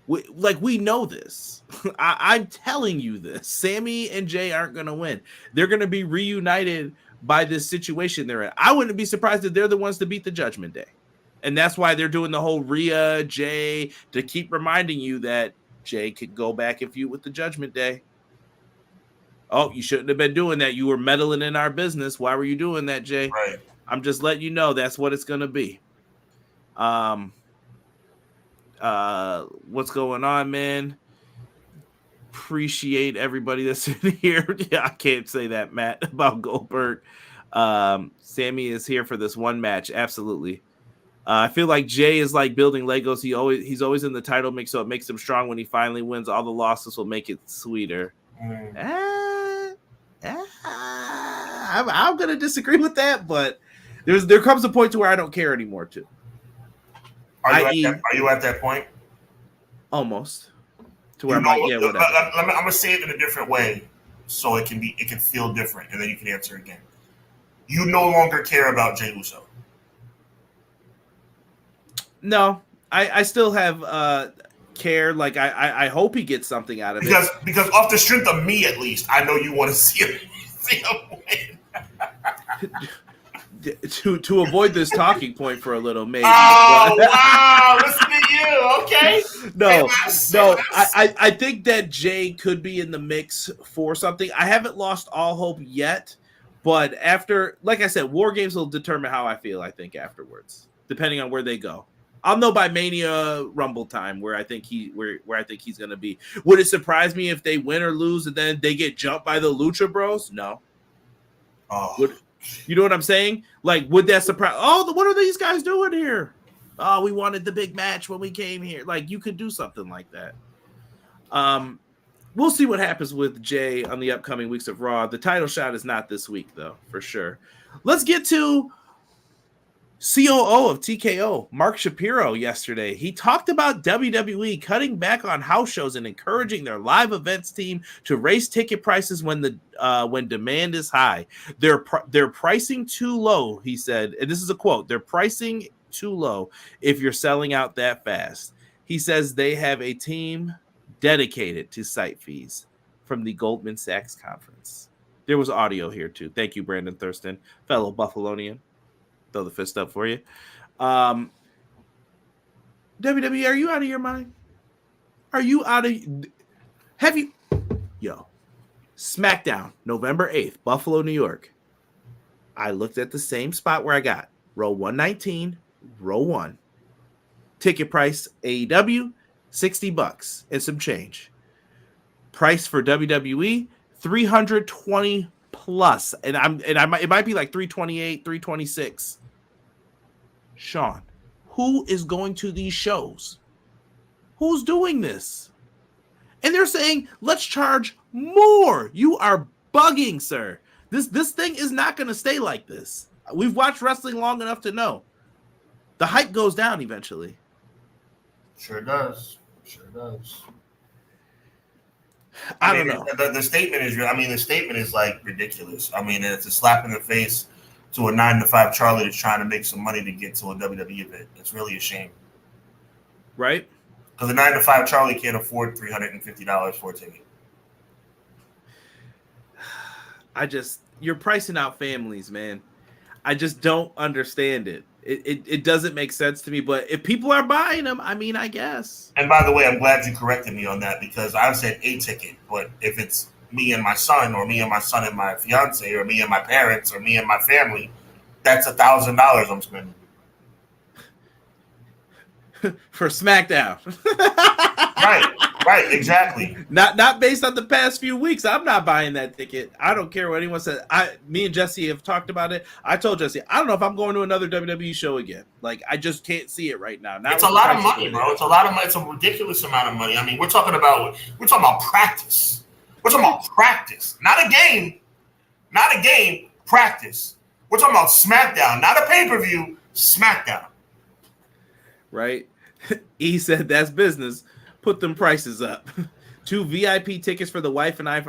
We know this. I'm telling you this. Sammy and Jay aren't going to win. They're going to be reunited by this situation they're in. I wouldn't be surprised if they're the ones to beat the Judgment Day. And that's why they're doing the whole Rhea, Jay, to keep reminding you that Jay could go back and feud with the Judgment Day. Oh, you shouldn't have been doing that. You were meddling in our business. Why were you doing that, Jay? Right. I'm just letting you know that's what it's going to be. What's going on, man? Appreciate everybody that's in here. Yeah, I can't say that, Matt, about Goldberg. Sammy is here for this one match. Absolutely. I feel like Jay is like building Legos. He's always in the title mix, so it makes him strong when he finally wins. All the losses will make it sweeter. I'm gonna disagree with that, but there comes a point to where I don't care anymore too. Are you at that point? Almost. To where whatever. I'm gonna say it in a different way, so it can feel different, and then you can answer again. You no longer care about Jey Uso. No, I still have care. Like I hope he gets something out of it. Because off the strength of me, at least, I know you want to see him win. to avoid this talking point for a little, maybe. Oh wow! Listen to you. Okay. No. I think that Jay could be in the mix for something. I haven't lost all hope yet, but after, like I said, War Games will determine how I feel. I think afterwards, depending on where they go. I'll know by Mania Rumble time where I think he's going to be. Would it surprise me if they win or lose and then they get jumped by the Lucha Bros? No. Oh. You know what I'm saying? Like, would that surprise? Oh, what are these guys doing here? Oh, we wanted the big match when we came here. Like, you could do something like that. We'll see what happens with Jay on the upcoming weeks of Raw. The title shot is not this week, though, for sure. Let's get to COO of TKO, Mark Shapiro, yesterday. He talked about WWE cutting back on house shows and encouraging their live events team to raise ticket prices when demand is high. They're pricing too low, he said, and this is a quote, they're pricing too low if you're selling out that fast. He says they have a team dedicated to site fees from the Goldman Sachs conference. There was audio here too. Thank you, Brandon Thurston, fellow Buffalonian. Throw the fist up for you. WWE, are you out of your mind? Are you out of... Have you... Yo. SmackDown, November 8th, Buffalo, New York. I looked at the same spot where I got row 119, row 1. Ticket price, AEW, $60 and some change. Price for WWE, $320 plus. And it might be like 328, 326. Sean, who is going to these shows? Who's doing this? And they're saying, let's charge more. You are bugging, sir. This thing is not going to stay like this. We've watched wrestling long enough to know. The hype goes down eventually. Sure does. I don't know. The statement is like ridiculous. I mean, it's a slap in the face to a 9-to-5 Charlie that's trying to make some money to get to a WWE event. It's really a shame. Right? Because a 9-to-5 Charlie can't afford $350 for a ticket. You're pricing out families, man. I just don't understand it. It doesn't make sense to me, but if people are buying them, I mean, I guess. And by the way, I'm glad you corrected me on that because I said a ticket, but if it's me and my son or me and my son and my fiance or me and my parents or me and my family, that's $1,000 I'm spending. For SmackDown. Right, exactly. Not based on the past few weeks. I'm not buying that ticket. I don't care what anyone says. Me and Jesse have talked about it. I told Jesse, I don't know if I'm going to another WWE show again. Like, I just can't see it right now. It's a lot of money, bro. It's a lot of money. It's a ridiculous amount of money. I mean, we're talking about practice. We're talking about practice, not a game. Not a game, practice. We're talking about SmackDown, not a pay-per-view, SmackDown. Right? He said that's business. Put them prices up. 2 VIP tickets for the wife and I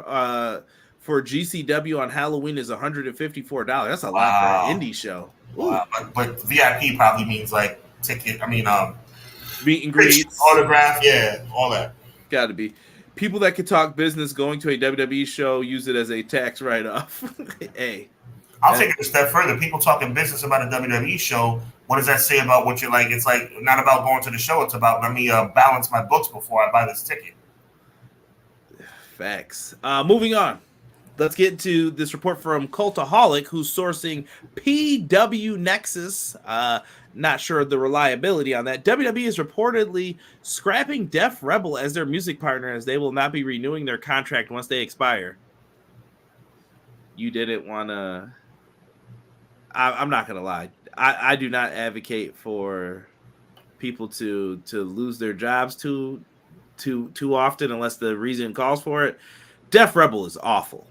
for GCW on Halloween is $154. That's a lot for an indie show. Wow. But VIP probably means like ticket. I mean, meet and greets, autograph, yeah, all that. Got to be. People that can talk business going to a WWE show use it as a tax write-off. Hey, I'll take it a step further. People talking business about a WWE show. What does that say about what you're like? It's like not about going to the show. It's about let me balance my books before I buy this ticket. Facts. Moving on. Let's get to this report from Cultaholic, who's sourcing PW Nexus. not sure of the reliability on that. WWE is reportedly scrapping Def Rebel as their music partner, as they will not be renewing their contract once they expire. You didn't want to. I'm not gonna lie. I do not advocate for people to lose their jobs too often unless the reason calls for it. Def Rebel is awful.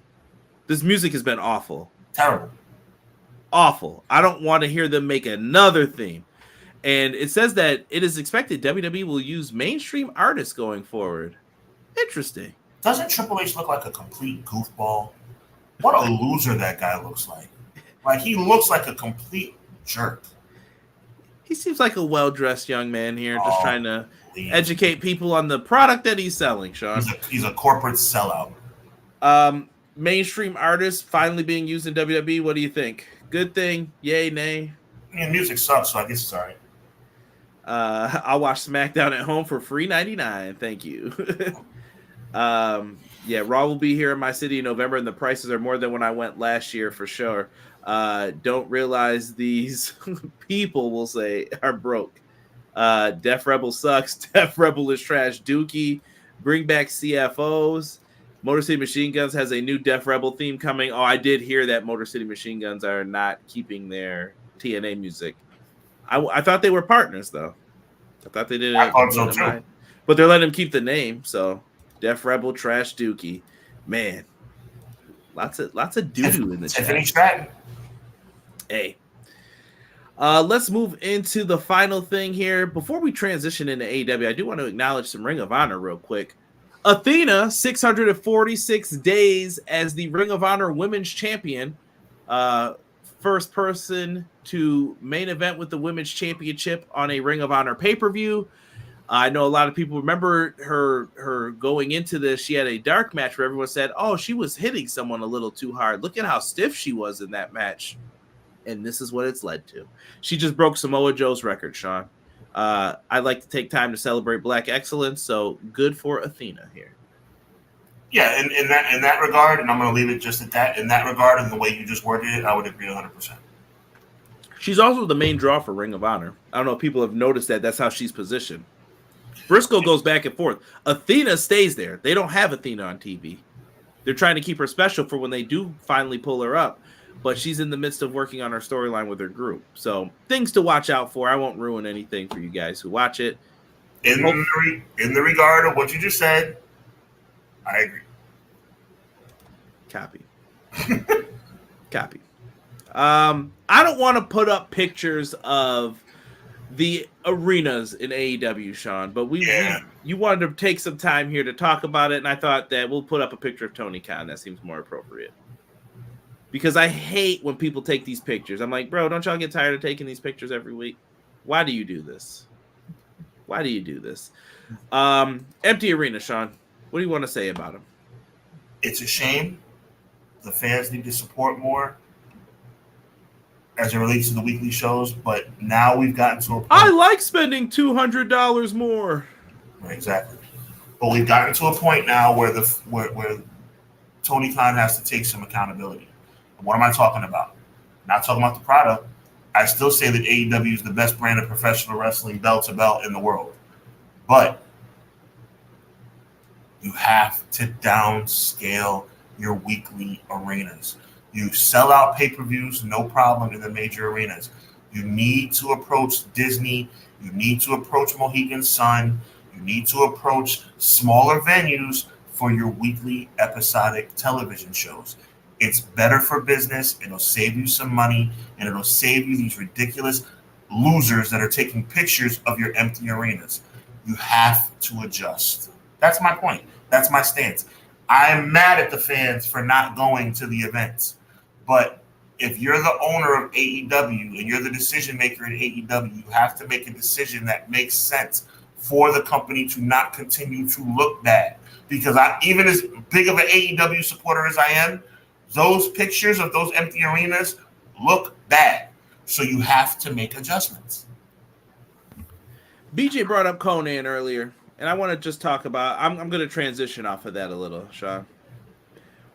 This music has been awful. Terrible. Awful. I don't want to hear them make another theme. And it says that it is expected WWE will use mainstream artists going forward. Interesting. Doesn't Triple H look like a complete goofball? What a loser that guy looks like. Like, he looks like a complete jerk. He seems like a well-dressed young man here, just trying to educate people on the product that he's selling, Sean. He's a corporate sellout. Mainstream artists finally being used in WWE. What do you think? Good thing? Yay, nay? I mean, music sucks, so I guess it's all right. I'll watch SmackDown at home for free $99. Thank you. Yeah, Raw will be here in my city in November, and the prices are more than when I went last year for sure. Don't realize these people will say are broke. Def Rebel sucks. Def Rebel is trash. Dookie, bring back CFOs. Motor City Machine Guns has a new Def Rebel theme coming. Oh, I did hear that Motor City Machine Guns are not keeping their TNA music. I thought they were partners, though. I thought they did. I thought so too. But they're letting them keep the name. So Def Rebel, trash Dookie, man. Lots of doo-doo in the chat. Tiffany Stratton. Hey. Let's move into the final thing here. Before we transition into AEW, I do want to acknowledge some Ring of Honor real quick. Athena, 646 days as the Ring of Honor Women's Champion. First person to main event with the Women's Championship on a Ring of Honor pay-per-view. I know a lot of people remember her going into this. She had a dark match where everyone said, oh, she was hitting someone a little too hard. Look at how stiff she was in that match. And this is what it's led to. She just broke Samoa Joe's record, Sean. I like to take time to celebrate Black excellence, so good for Athena here. Yeah, in that regard, and I'm going to leave it just at that. In that regard, and the way you just worded it, I would agree 100%. She's also the main draw for Ring of Honor. I don't know if people have noticed that. That's how she's positioned. Briscoe goes back and forth. Athena stays there. They don't have Athena on TV. They're trying to keep her special for when they do finally pull her up. But she's in the midst of working on her storyline with her group. So things to watch out for. I won't ruin anything for you guys who watch it. In the regard of what you just said, I agree. Copy. Copy. I don't want to put up pictures of the arenas in AEW, Sean, but you wanted to take some time here to talk about it, and I thought that we'll put up a picture of Tony Khan. That seems more appropriate. Because I hate when people take these pictures. I'm like, bro, don't y'all get tired of taking these pictures every week? Why do you do this? Why do you do this? Empty arena, Sean. What do you want to say about them? It's a shame. The fans need to support more as it relates to the weekly shows, but now we've gotten to a point. I like spending $200 more. Exactly. But we've gotten to a point now where where Tony Khan has to take some accountability. What am I talking about? Not talking about the product. I still say that AEW is the best brand of professional wrestling belt to belt in the world. But you have to downscale your weekly arenas. You sell out pay-per-views, no problem in the major arenas. You need to approach Disney. You need to approach Mohegan Sun. You need to approach smaller venues for your weekly episodic television shows. It's better for business. It'll save you some money, and it'll save you these ridiculous losers that are taking pictures of your empty arenas. You have to adjust. That's my point. That's my stance. I'm mad at the fans for not going to the events. But if you're the owner of AEW and you're the decision maker in AEW, you have to make a decision that makes sense for the company to not continue to look bad. Because even as big of an AEW supporter as I am, those pictures of those empty arenas look bad. So you have to make adjustments. BJ brought up Conan earlier, and I want to just talk about, I'm going to transition off of that a little, Sean.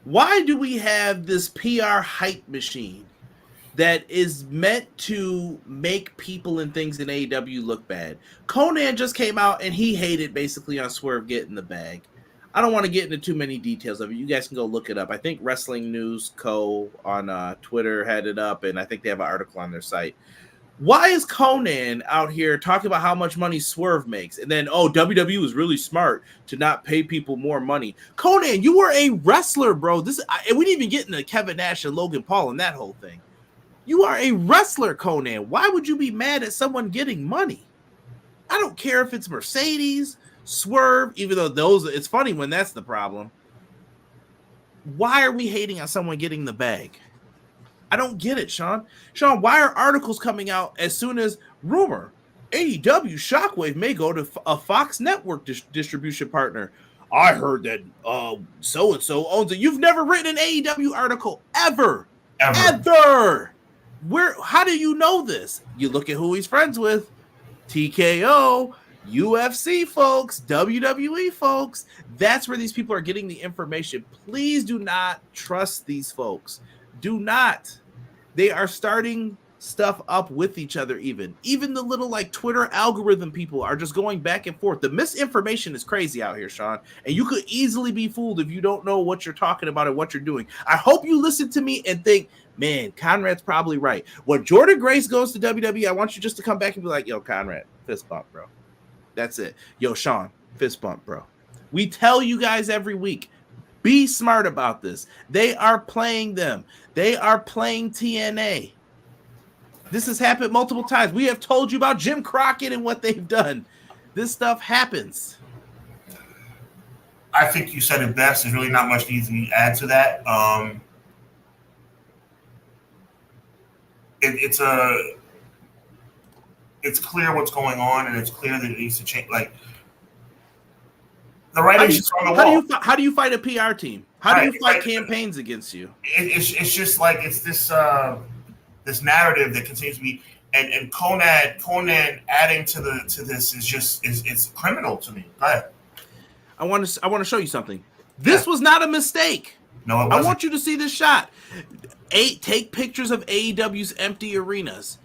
Why do we have this PR hype machine that is meant to make people and things in AEW look bad. Conan just came out and he hated basically on Swerve getting the bag. I don't want to get into too many details of it. You guys can go look it up. I think Wrestling News Co. on Twitter had it up, and I think they have an article on their site. Why is Conan out here talking about how much money Swerve makes? And then, WWE was really smart to not pay people more money. Conan, you were a wrestler, bro. And we didn't even get into Kevin Nash and Logan Paul and that whole thing. You are a wrestler, Conan. Why would you be mad at someone getting money? I don't care if it's Mercedes, Swerve, even though it's funny when that's the problem. Why are we hating on someone getting the bag? I don't get it, Sean. Sean, why are articles coming out as soon as rumor AEW Shockwave may go to a Fox Network distribution partner? I heard that so-and-so owns it. You've never written an AEW article ever. How do you know this? You look at who he's friends with. TKO, UFC folks, WWE folks. That's where these people are getting the information. Please do not trust these folks. Do not. They are starting stuff up with each other even. Even the little like Twitter algorithm people are just going back and forth. The misinformation is crazy out here, Sean. And you could easily be fooled if you don't know what you're talking about and what you're doing. I hope you listen to me and think, man, Conrad's probably right. When Jordan Grace goes to WWE, I want you just to come back and be like, yo, Conrad, fist bump, bro. That's it. Yo, Sean, fist bump, bro. We tell you guys every week, be smart about this. They are playing them. They are playing TNA. This has happened multiple times. We have told you about Jim Crockett and what they've done. This stuff happens. I think you said it best. There's really not much needs to be add to that. It's clear what's going on, and it's clear that it needs to change. Like the writing is on the wall. How do you fight a PR team? How do you fight campaigns against you? It's just like it's this this narrative that continues to be, and Conan adding to this is just it's criminal to me. Go ahead. I want to show you something. This was not a mistake. No, it wasn't. I want you to see this shot. Take pictures of AEW's empty arenas.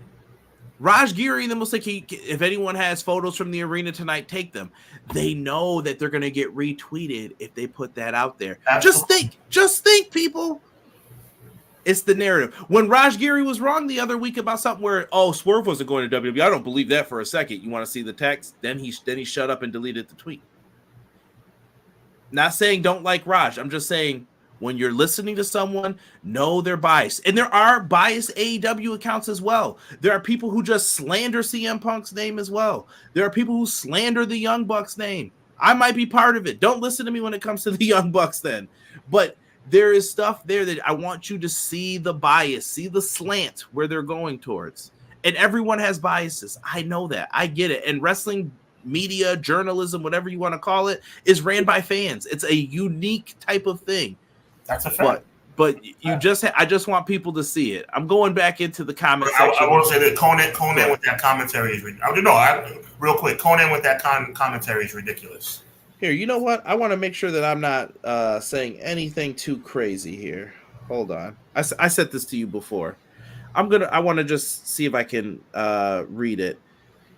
Raj Giri and them will say, if anyone has photos from the arena tonight, take them. They know that they're going to get retweeted if they put that out there. Absolutely. Just think, people. It's the narrative. When Raj Giri was wrong the other week about something where, Swerve wasn't going to WWE, I don't believe that for a second. You want to see the text? Then he shut up and deleted the tweet. Not saying don't like Raj. I'm just saying when you're listening to someone, know they're biased. And there are biased AEW accounts as well. There are people who just slander CM Punk's name as well. There are people who slander the Young Bucks name. I might be part of it. Don't listen to me when it comes to the Young Bucks then. But there is stuff there that I want you to see the bias, see the slant where they're going towards. And everyone has biases. I know that. I get it. And wrestling media, journalism, whatever you want to call it, is ran by fans. It's a unique type of thing. That's a fact. But I just want people to see it. I'm going back into the comment section. I want to say that Conan with that commentary is real quick. Conan with that commentary is ridiculous. Here, you know what? I want to make sure that I'm not saying anything too crazy here. Hold on. I said this to you before. I want to just see if I can read it.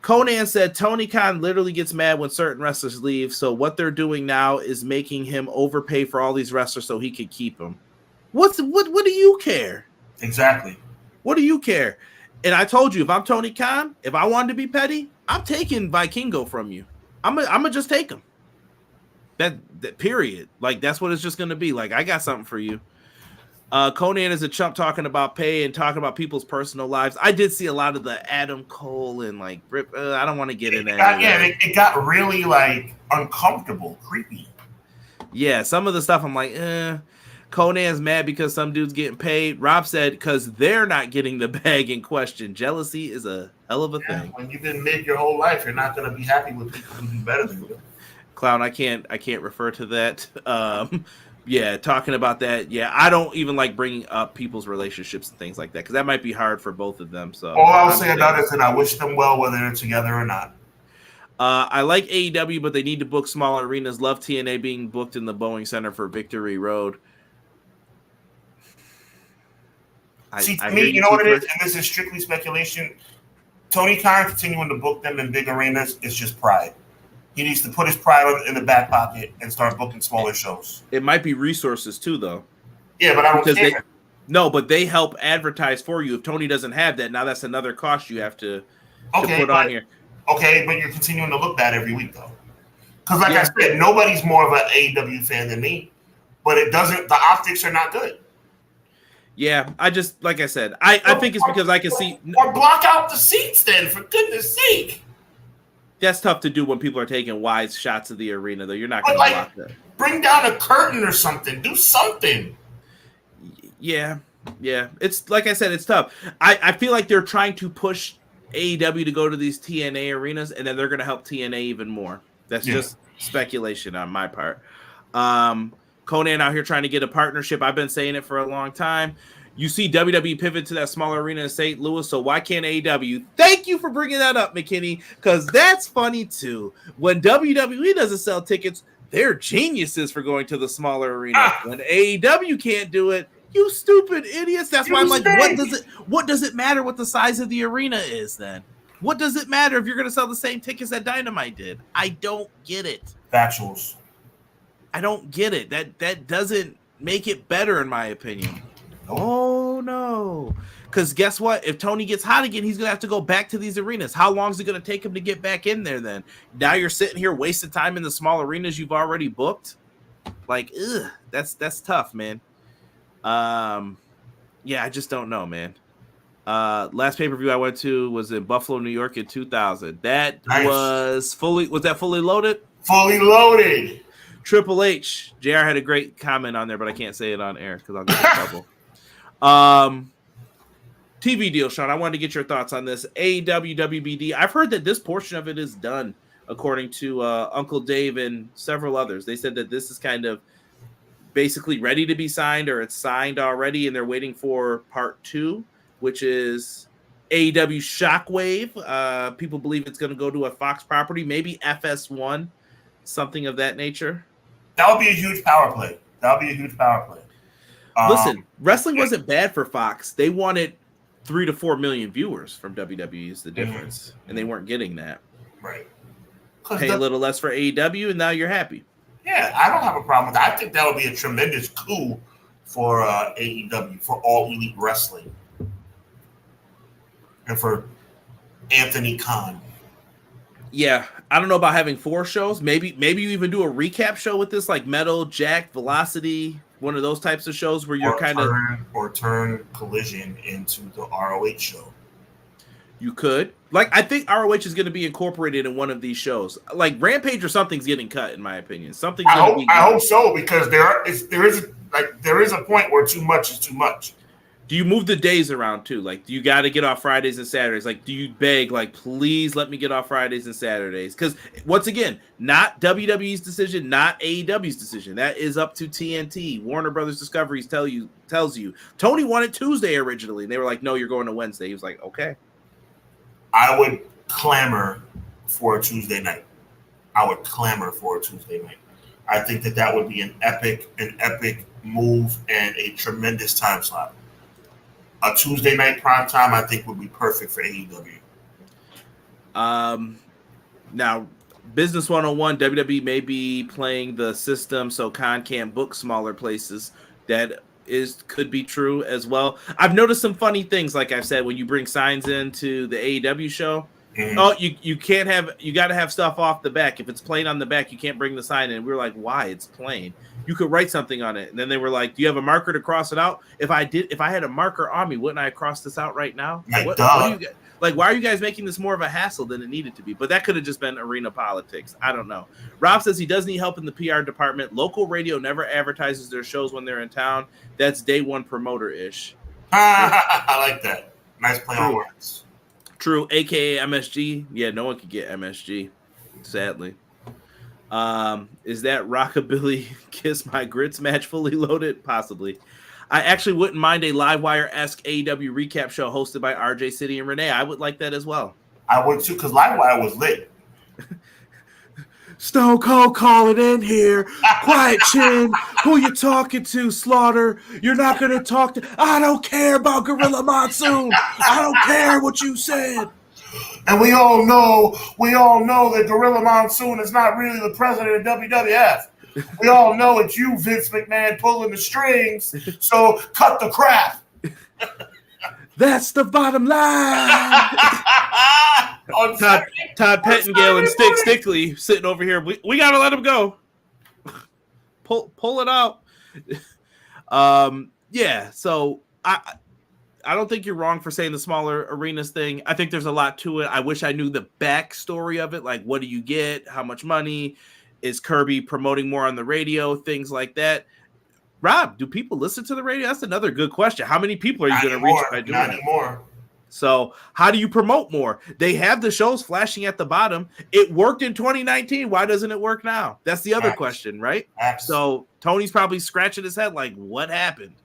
Conan said Tony Khan literally gets mad when certain wrestlers leave, so what they're doing now is making him overpay for all these wrestlers so he can keep them. What do you care? Exactly. What do you care? And I told you, if I'm Tony Khan, if I wanted to be petty, I'm taking Vikingo from you. I'm gonna just take him. That period. Like, that's what it's just gonna be. Like, I got something for you. Conan is a chump talking about pay and talking about people's personal lives. I did see a lot of the Adam Cole and like I don't want to get into that. It got really like uncomfortable, creepy. Yeah, some of the stuff I'm like, Conan's mad because some dude's getting paid. Rob said because they're not getting the bag in question. Jealousy is a hell of a thing. When you've been mid your whole life, you're not going to be happy with people who do better than you. Clown, I can't refer to that. Yeah, talking about that. Yeah, I don't even like bringing up people's relationships and things like that because that might be hard for both of them. So all I'll say about it is that I wish them well, whether they're together or not. I like AEW, but they need to book smaller arenas. Love TNA being booked in the Boeing Center for Victory Road. See, to me, you know what it is, and this is strictly speculation. Tony Khan continuing to book them in big arenas is just pride. He needs to put his pride in the back pocket and start booking smaller shows. It might be resources too, though. Yeah, but I don't care. But they help advertise for you. If Tony doesn't have that, now that's another cost you have to put on here. Okay, but you're continuing to look bad every week, though. Because, like I said, nobody's more of an AEW fan than me. But the optics are not good. Yeah, like I said, I think it's because I can see. Or block out the seats then, for goodness sake. That's tough to do when people are taking wide shots of the arena, though. You're not going to block that. Bring down a curtain or something. Do something. Yeah. It's like I said, it's tough. I feel like they're trying to push AEW to go to these TNA arenas, and then they're going to help TNA even more. That's just speculation on my part. Conan out here trying to get a partnership. I've been saying it for a long time. You see WWE pivot to that smaller arena in St. Louis, so why can't AEW? Thank you for bringing that up, McKinney, because that's funny too. When WWE doesn't sell tickets, they're geniuses for going to the smaller arena. When AEW can't do it, you stupid idiots. That's why I'm like, what does it matter what the size of the arena is then? What does it matter if you're going to sell the same tickets that Dynamite did? I don't get it. Factuals. I don't get it. That doesn't make it better, in my opinion. Oh, no. Because guess what? If Tony gets hot again, he's going to have to go back to these arenas. How long is it going to take him to get back in there then? Now you're sitting here wasting time in the small arenas you've already booked? Like, that's tough, man. I just don't know, man. Last pay-per-view I went to was in Buffalo, New York in 2000. That was fully loaded? Fully loaded. Triple H. JR had a great comment on there, but I can't say it on air because I'll get in trouble. TV deal, Sean. I wanted to get your thoughts on this. AEW WBD. I've heard that this portion of it is done, according to Uncle Dave and several others. They said that this is kind of basically ready to be signed, or it's signed already, and they're waiting for part 2, which is AEW Shockwave. People believe it's going to go to a Fox property, maybe FS1, something of that nature. That would be a huge power play. Listen, wrestling wasn't bad for Fox. They wanted 3 to 4 million viewers from WWE is the difference, and they weren't getting that. Right. Pay a little less for AEW, and now you're happy. Yeah, I don't have a problem with that. I think that would be a tremendous coup for AEW, for All Elite Wrestling, and for Anthony Khan. Yeah, I don't know about having 4 shows. Maybe you even do a recap show with this, like Metal, Jack, Velocity, one of those types of shows where you're turn Collision into the ROH show. You could. Like, I think ROH is going to be incorporated in one of these shows. Like Rampage or something's getting cut, in my opinion. I hope so, because there is a point where too much is too much. Do you move the days around too? Like, do you got to get off Fridays and Saturdays? Like, do you beg, like, please let me get off Fridays and Saturdays? Because once again, not WWE's decision, not AEW's decision. That is up to TNT. Warner Brothers Discoveries tells you. Tony wanted Tuesday originally. And they were like, no, you're going to Wednesday. He was like, okay. I would clamor for a Tuesday night. I think that would be an epic move and a tremendous time slot. A Tuesday night prime time, I think, would be perfect for AEW. Now, Business 101, WWE may be playing the system so Khan can't book smaller places. That could be true as well. I've noticed some funny things, like I've said, when you bring signs into the AEW show. Mm-hmm. Oh, you got to have stuff off the back. If it's plain on the back, you can't bring the sign in. We were like, why? It's plain. You could write something on it. And then they were like, do you have a marker to cross it out? If I had a marker on me, wouldn't I cross this out right now? What do you, why are you guys making this more of a hassle than it needed to be? But that could have just been arena politics. I don't know. Rob says he does need help in the PR department. Local radio never advertises their shows when they're in town. That's day one promoter-ish. I like that. Nice play on words. True, a.k.a. MSG. Yeah, no one could get MSG, sadly. Is that Rockabilly Kiss My Grits match fully loaded? Possibly. I actually wouldn't mind a Livewire-esque AEW recap show hosted by RJ City and Renee. I would like that as well. I would too, because Livewire was lit. Stone Cold calling in here. Quiet, Chin. Who you talking to, Slaughter? You're not going to talk to... I don't care about Gorilla Monsoon. I don't care what you said. And we all know that Gorilla Monsoon is not really the president of WWF. We all know it's you, Vince McMahon, pulling the strings. So cut the crap. That's the bottom line. Todd Pettengill and Stickley sitting over here. We gotta let him go. Pull it out. Yeah. So I don't think you're wrong for saying the smaller arenas thing. I think there's a lot to it. I wish I knew the backstory of it. Like, what do you get? How much money? Is Kirby promoting more on the radio? Things like that. Rob, do people listen to the radio? That's another good question. How many people are you going to reach by doing Not anymore. So how do you promote more? They have the shows flashing at the bottom. It worked in 2019. Why doesn't it work now? That's the other question, right? So Tony's probably scratching his head like, what happened?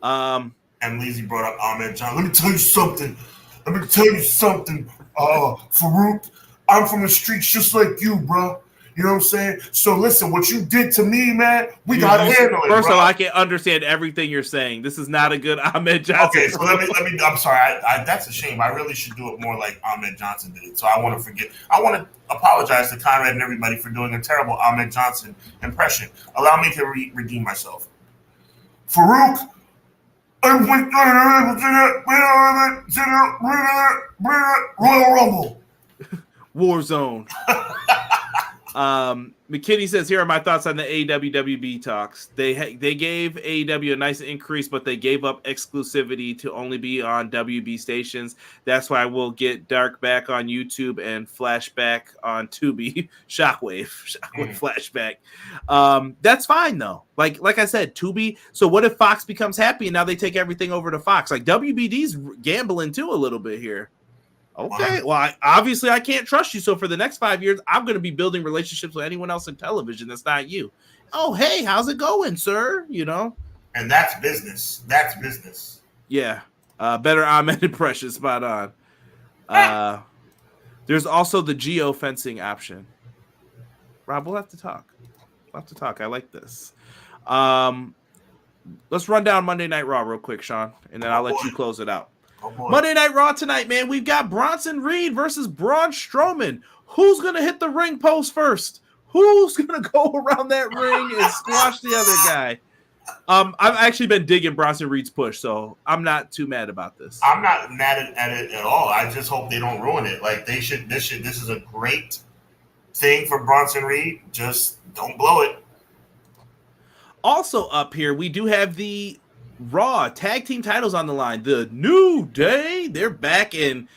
And Lizzie brought up Ahmed Johnson. Let me tell you something. Farouk, I'm from the streets just like you, bro. You know what I'm saying? So listen, what you did to me, man, we gotta handle it. First of all, I can understand everything you're saying. This is not a good Ahmed Johnson. Okay, so let me. I'm sorry. That's a shame. I really should do it more like Ahmed Johnson did it. So I want to apologize to Conrad and everybody for doing a terrible Ahmed Johnson impression. Allow me to redeem myself. Farouk, Royal Rumble. Warzone. McKinney says, here are my thoughts on the AEW WB talks. They gave AEW a nice increase, but they gave up exclusivity to only be on WB stations. That's why we'll get Dark back on YouTube and Flashback on Tubi. Shockwave Flashback. That's fine though. Like I said, Tubi. So what if Fox becomes happy and now they take everything over to Fox? Like WBD's gambling too a little bit here. Okay, well, obviously I can't trust you. So for the next 5 years, I'm going to be building relationships with anyone else in television that's not you. Oh, hey, how's it going, sir? You know? And that's business. That's business. Yeah. Better Ahmed impression, spot on. There's also the geofencing option. Rob, we'll have to talk. I like this. Let's run down Monday Night Raw real quick, Sean, and then I'll let you close it out. Monday Night Raw tonight, man. We've got Bronson Reed versus Braun Strowman. Who's going to hit the ring post first? Who's going to go around that ring and squash the other guy? I've actually been digging Bronson Reed's push, so I'm not too mad about this. I'm not mad at it at all. I just hope they don't ruin it. Like they should. This is a great thing for Bronson Reed. Just don't blow it. Also up here, we do have the Raw tag team titles on the line. The New Day, they're back, and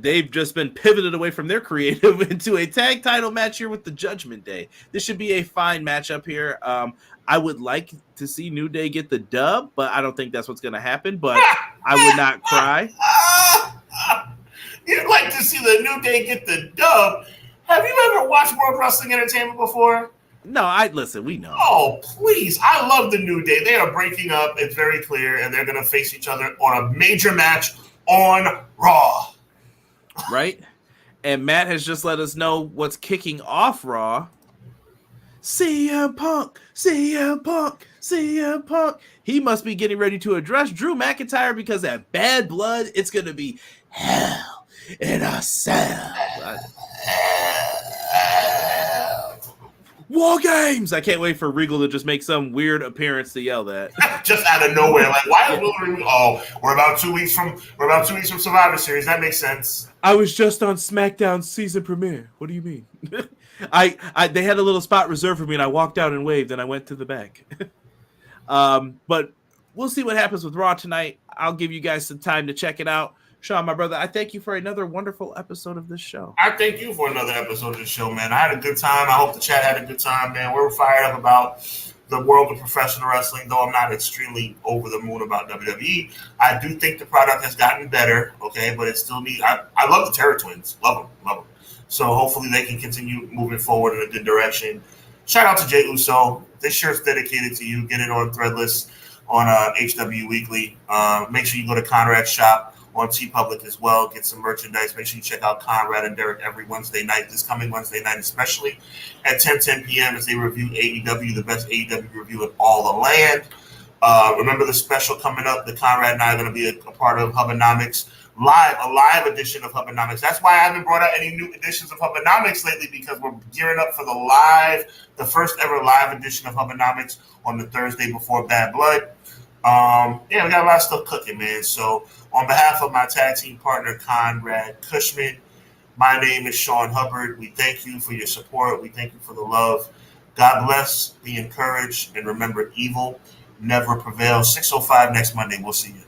they've just been pivoted away from their creative into a tag title match here with the Judgment Day. This should be a fine matchup here. I would like to see New Day get the dub, but I don't think that's what's going to happen. But I would not cry. You'd like to see the New Day get the dub? Have you ever watched World Wrestling Entertainment before? No, listen, we know. Oh, please. I love the New Day. They are breaking up. It's very clear, and they're going to face each other on a major match on Raw. Right? And Matt has just let us know what's kicking off Raw. CM Punk. He must be getting ready to address Drew McIntyre because at Bad Blood, it's going to be hell in a cell. War Games! I can't wait for Regal to just make some weird appearance to yell that. Just out of nowhere. Like, why is Will? Oh, we're about 2 weeks from Survivor Series. That makes sense. I was just on SmackDown season premiere. What do you mean? They had a little spot reserved for me, and I walked out and waved, and I went to the back. But we'll see what happens with Raw tonight. I'll give you guys some time to check it out. Sean, my brother, I thank you for another wonderful episode of this show. I thank you for another episode of this show, man. I had a good time. I hope the chat had a good time, man. We're fired up about the world of professional wrestling, though I'm not extremely over the moon about WWE. I do think the product has gotten better, okay, but it still needs. I love the Terror Twins. Love them. So hopefully they can continue moving forward in a good direction. Shout out to Jay Uso. This shirt's dedicated to you. Get it on Threadless on HW Weekly. Make sure you go to Conrad's shop on TeePublic as well. Get some merchandise. Make sure you check out Conrad and Derek every Wednesday night, this coming Wednesday night especially, at 10 p.m. as they review AEW, the best AEW review in all the land. Remember the special coming up that Conrad and I are going to be a part of, Hubbanomics Live, a live edition of Hubbanomics. That's why I haven't brought out any new editions of Hubbanomics lately, because we're gearing up for the first ever live edition of Hubbanomics on the Thursday before Bad Blood. We got a lot of stuff cooking, man. So on behalf of my tag team partner, Conrad Cushman, my name is Sean Hubbard. We thank you for your support. We thank you for the love. God bless, be encouraged, and remember, evil never prevails. 6:05 next Monday. We'll see you.